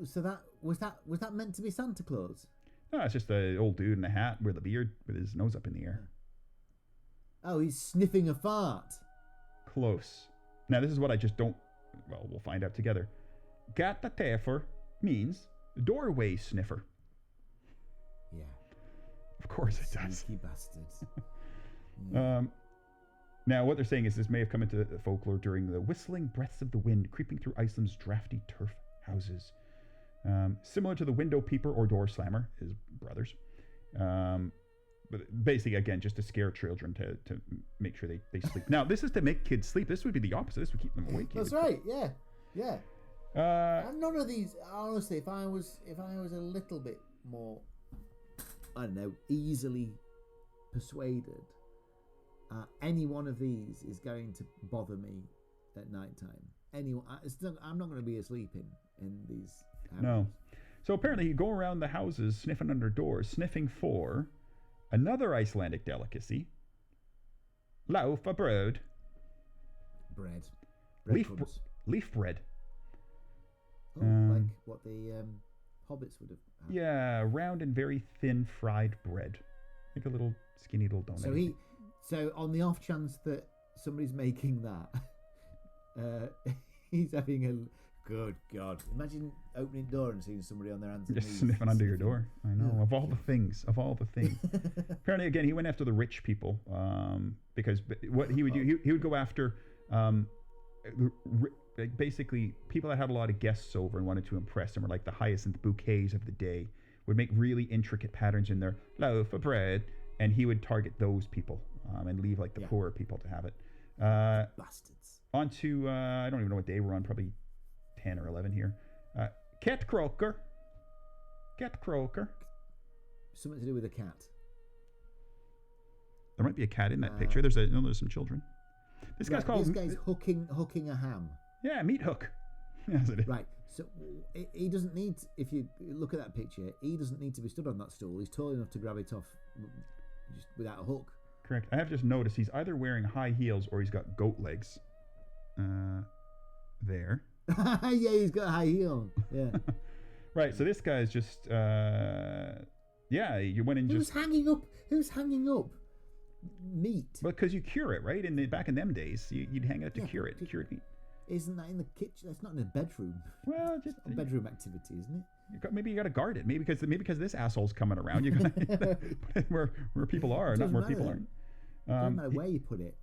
So that was meant to be Santa Claus? No, it's just an old dude in a hat with a beard with his nose up in the air. Oh, he's sniffing a fart. Close. Now, this is what I just don't. Well, we'll find out together. Gata Tefur means doorway sniffer. Yeah. Of course it does. Sneaky bastards. Now, what they're saying is this may have come into the folklore during the whistling breaths of the wind creeping through Iceland's drafty turf houses. Similar to the window peeper or door slammer, his brothers. But basically, again, just to scare children to make sure they sleep. Now, this is to make kids sleep. This would be the opposite. This would keep them awake. That's right. Yeah. None of these, honestly, if I was a little bit more, I don't know, easily persuaded, any one of these is going to bother me at night time. I'm not going to be asleep in these houses. No. So apparently you go around the houses sniffing under doors, sniffing for another Icelandic delicacy, loaf of bread. Bread. Leaf bread. Oh, like what the hobbits would have had. Yeah, round and very thin fried bread. Like a little skinny little donut. So on the off chance that somebody's making that, he's having a good God. Imagine opening door and seeing somebody on their hands and knees. Just sniffing under your door. I know. Of all the things. Apparently, again, he went after the rich people because what he would do, he would go after basically people that had a lot of guests over and wanted to impress them, or like the hyacinth bouquets of the day, would make really intricate patterns in their loaf of bread, and he would target those people and leave like the poorer people to have it. Bastards. On to, I don't even know what day we're on, probably 10 or 11 here. Cat Croker. Something to do with a cat. There might be a cat in that picture. There's some children. This guy's hooking a ham. Yeah, meat hook. Right. So he doesn't need, if you look at that picture, he doesn't need to be stood on that stool. He's tall enough to grab it off just without a hook. Correct. I have just noticed he's either wearing high heels or he's got goat legs. There. Yeah, he's got a high heel. Yeah. Right. So this guy's just, you went and Who's hanging up meat? Because you cure it, right? Back in them days, you'd hang it up to cure it. Cured meat. Isn't that in the kitchen? That's not in the bedroom. Well, just a bedroom activity, isn't it? Maybe you got to guard it. Maybe because this asshole's coming around. You got to put it where people are, not where people aren't. Doesn't matter where you put it.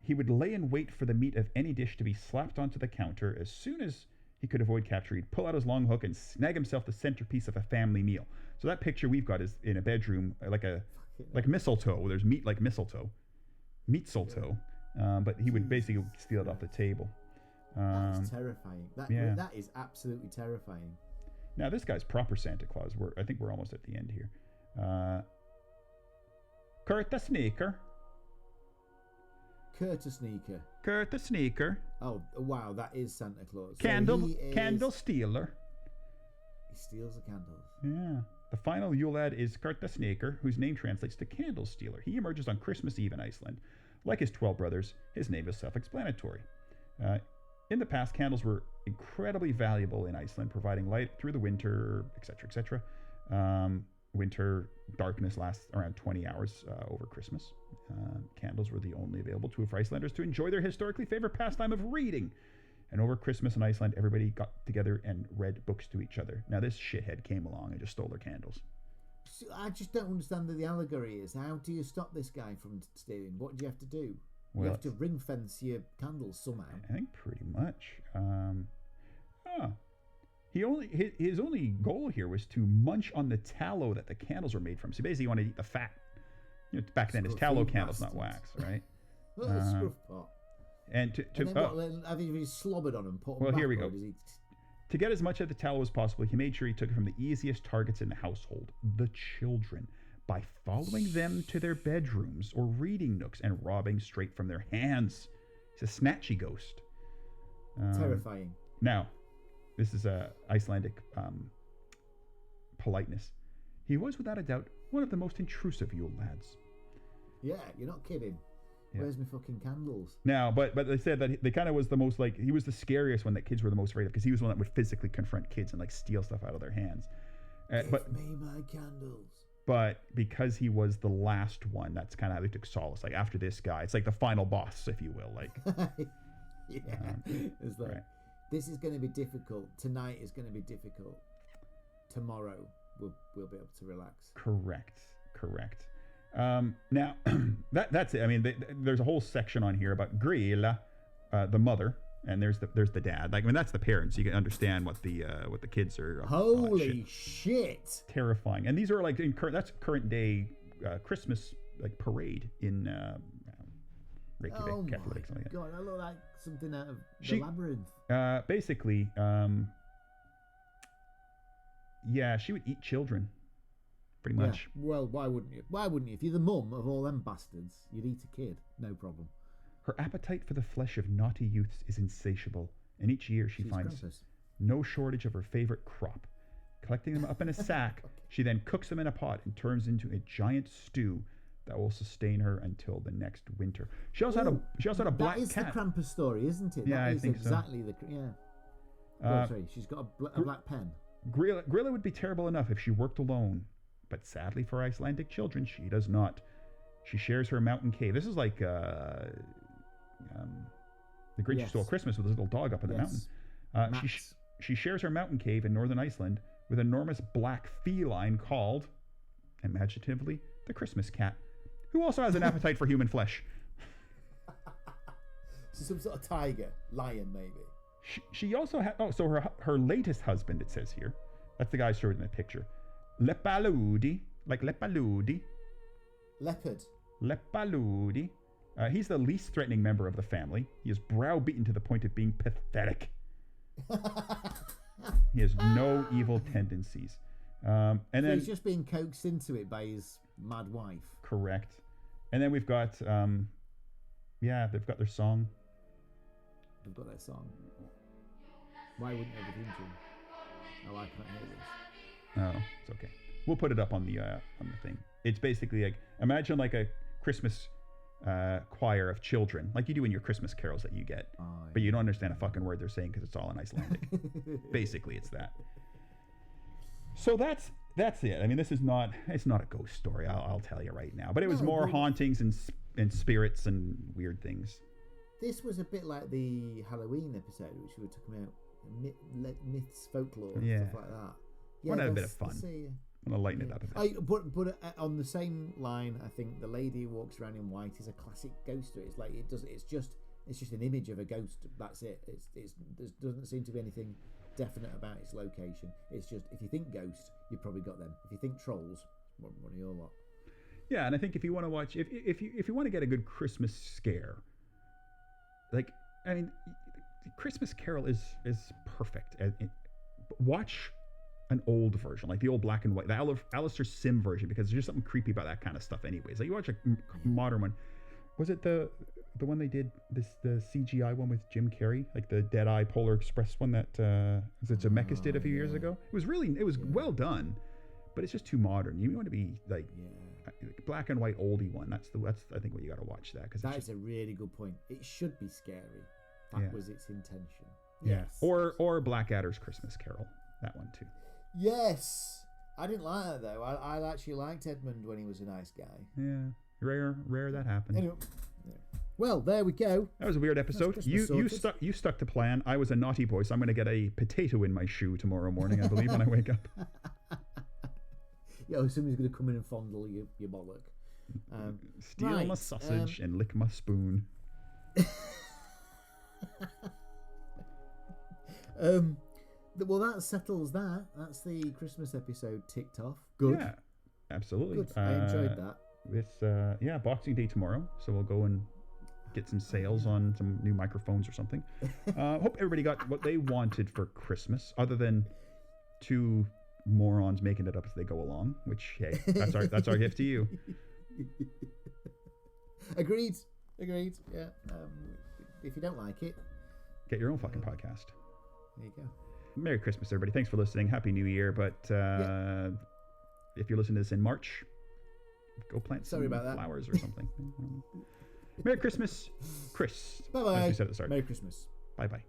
He would lay in wait for the meat of any dish to be slapped onto the counter. As soon as he could avoid capture, he'd pull out his long hook and snag himself the centerpiece of a family meal. So that picture we've got is in a bedroom, like mistletoe. There's meat like mistletoe, but he would basically steal it off the table. That's terrifying. That is absolutely terrifying. Now this guy's proper Santa Claus. I think we're almost at the end here. Kurt the Sneaker. Kurt the Sneaker. Kurt the Sneaker. Oh, wow, that is Santa Claus. Candle stealer. He steals the candles. Yeah. The final Yule Lad is Kurt the Sneaker, whose name translates to candle stealer. He emerges on Christmas Eve in Iceland. Like his 12 brothers, his name is self-explanatory. In the past, candles were incredibly valuable in Iceland, providing light through the winter, etc., etc. Winter darkness lasts around 20 hours over Christmas. Candles were the only available tool for Icelanders to enjoy their historically favorite pastime of reading. And over Christmas in Iceland, everybody got together and read books to each other. Now, this shithead came along and just stole their candles. I just don't understand what the allegory is. How do you stop this guy from stealing? What do you have to do? Well, you have to ring fence your candles somehow. I think pretty much. His only goal here was to munch on the tallow that the candles were made from. So basically, he wanted to eat the fat. Back then, it's tallow candles, not wax, right? Well, a scruff pot. And have you slobbered on him? Well, here we go. To get as much of the tallow as possible, he made sure he took it from the easiest targets in the household, the children, by following them to their bedrooms or reading nooks and robbing straight from their hands. He's a snatchy ghost. Terrifying. Now, this is Icelandic politeness. He was, without a doubt, one of the most intrusive Yule Lads. Yeah, you're not kidding. Yeah. Where's my fucking candles? Now, but they said that they kind of was the most, like, he was the scariest one that kids were the most afraid of, because he was one that would physically confront kids and like steal stuff out of their hands. Give me my candles. But because he was the last one, that's kind of how they took solace. Like, after this guy, it's like the final boss, if you will. Like, yeah, it's like, right. This is going to be difficult. Tonight is going to be difficult. Tomorrow we'll be able to relax. Correct. Now, that's it. I mean, there's a whole section on here about Grilla, the mother, and there's the dad. Like, I mean, that's the parents. You can understand what the kids are. Holy shit! Terrifying. And these are like that's current day Christmas like parade in Reykjavik. Oh my like god! I look like something out of the Labyrinth. Basically, yeah, she would eat children. Pretty much. Yeah. Well, why wouldn't you? Why wouldn't you? If you're the mum of all them bastards, you'd eat a kid. No problem. Her appetite for the flesh of naughty youths is insatiable, and each year she finds no shortage of her favorite crop. Collecting them up in a sack, she then cooks them in a pot and turns into a giant stew that will sustain her until the next winter. She also had a black cat. That is the Krampus story, isn't it? Yeah, that I think exactly so. Sorry, she's got a black pen. Grilla would be terrible enough if she worked alone. But sadly for Icelandic children, she does not. She shares her mountain cave. This is like the Grinch Who Stole Christmas with his little dog up in the mountain. She shares her mountain cave in northern Iceland with an enormous black feline called, imaginatively, the Christmas cat, who also has an appetite for human flesh. So some sort of tiger, lion, maybe. She also had. Oh, so her latest husband, it says here. That's the guy showed in the picture. Lepaludi, like Lepaludi. Leopard. Lepaludi. He's the least threatening member of the family. He is browbeaten to the point of being pathetic. He has no evil tendencies. And then he's just being coaxed into it by his mad wife. Correct. And then we've got, they've got their song. They've got their song. Why wouldn't they be thinking? Oh, I can't hear this. Oh, it's okay. We'll put it up on the thing. It's basically like, imagine like a Christmas choir of children, like you do in your Christmas carols that you get, but you don't understand a fucking word they're saying because it's all in Icelandic. Basically, it's that. So that's it. I mean, it's not a ghost story. I'll tell you right now, but it was more hauntings and spirits and weird things. This was a bit like the Halloween episode, which we were talking about myths, folklore, stuff like that. Yeah, want to have a bit of fun. I want to lighten it up a bit. But on the same line, I think the lady who walks around in white is a classic ghost story. It's like it's just an image of a ghost. That's it. There doesn't seem to be anything definite about its location. It's just, if you think ghost, you've probably got them. If you think trolls, one of your lot. Yeah, and I think if you want to watch, if you want to get a good Christmas scare, like, I mean, Christmas Carol is perfect. Watch an old version, like the old black and white, the Alistair Sim version, because there's just something creepy about that kind of stuff anyways. Like, you watch a modern one. Was it the the one they did the CGI one with Jim Carrey, like the Deadeye Polar Express one that Zemeckis did a few years ago. It was well done, but it's just too modern. You want to be like black and white oldie one. That's I think what you got to watch that, because that is a really good point. It should be scary. That was its intention. Yes. Or Blackadder's Christmas Carol. That one too. Yes. I didn't like that though. I actually liked Edmund when he was a nice guy. Yeah. Rare that happened. Anyway, well, there we go. That was a weird episode. You stuck to plan. I was a naughty boy, so I'm going to get a potato in my shoe tomorrow morning, I believe, when I wake up. Somebody's going to come in and fondle your bollock. Steal my sausage and lick my spoon. Well, that settles that. That's the Christmas episode ticked off. Good. Yeah, absolutely. Good. I enjoyed that. It's Boxing Day tomorrow, so we'll go and get some sales on some new microphones or something. Hope everybody got what they wanted for Christmas, other than two morons making it up as they go along. Which, hey, that's our gift to you. Agreed. Yeah. If you don't like it, get your own fucking podcast. There you go. Merry Christmas, everybody. Thanks for listening. Happy New Year. But if you're listening to this in March, go plant some flowers or something. Merry Christmas, Chris. Bye-bye. As we said at the start. Merry Christmas. Bye-bye.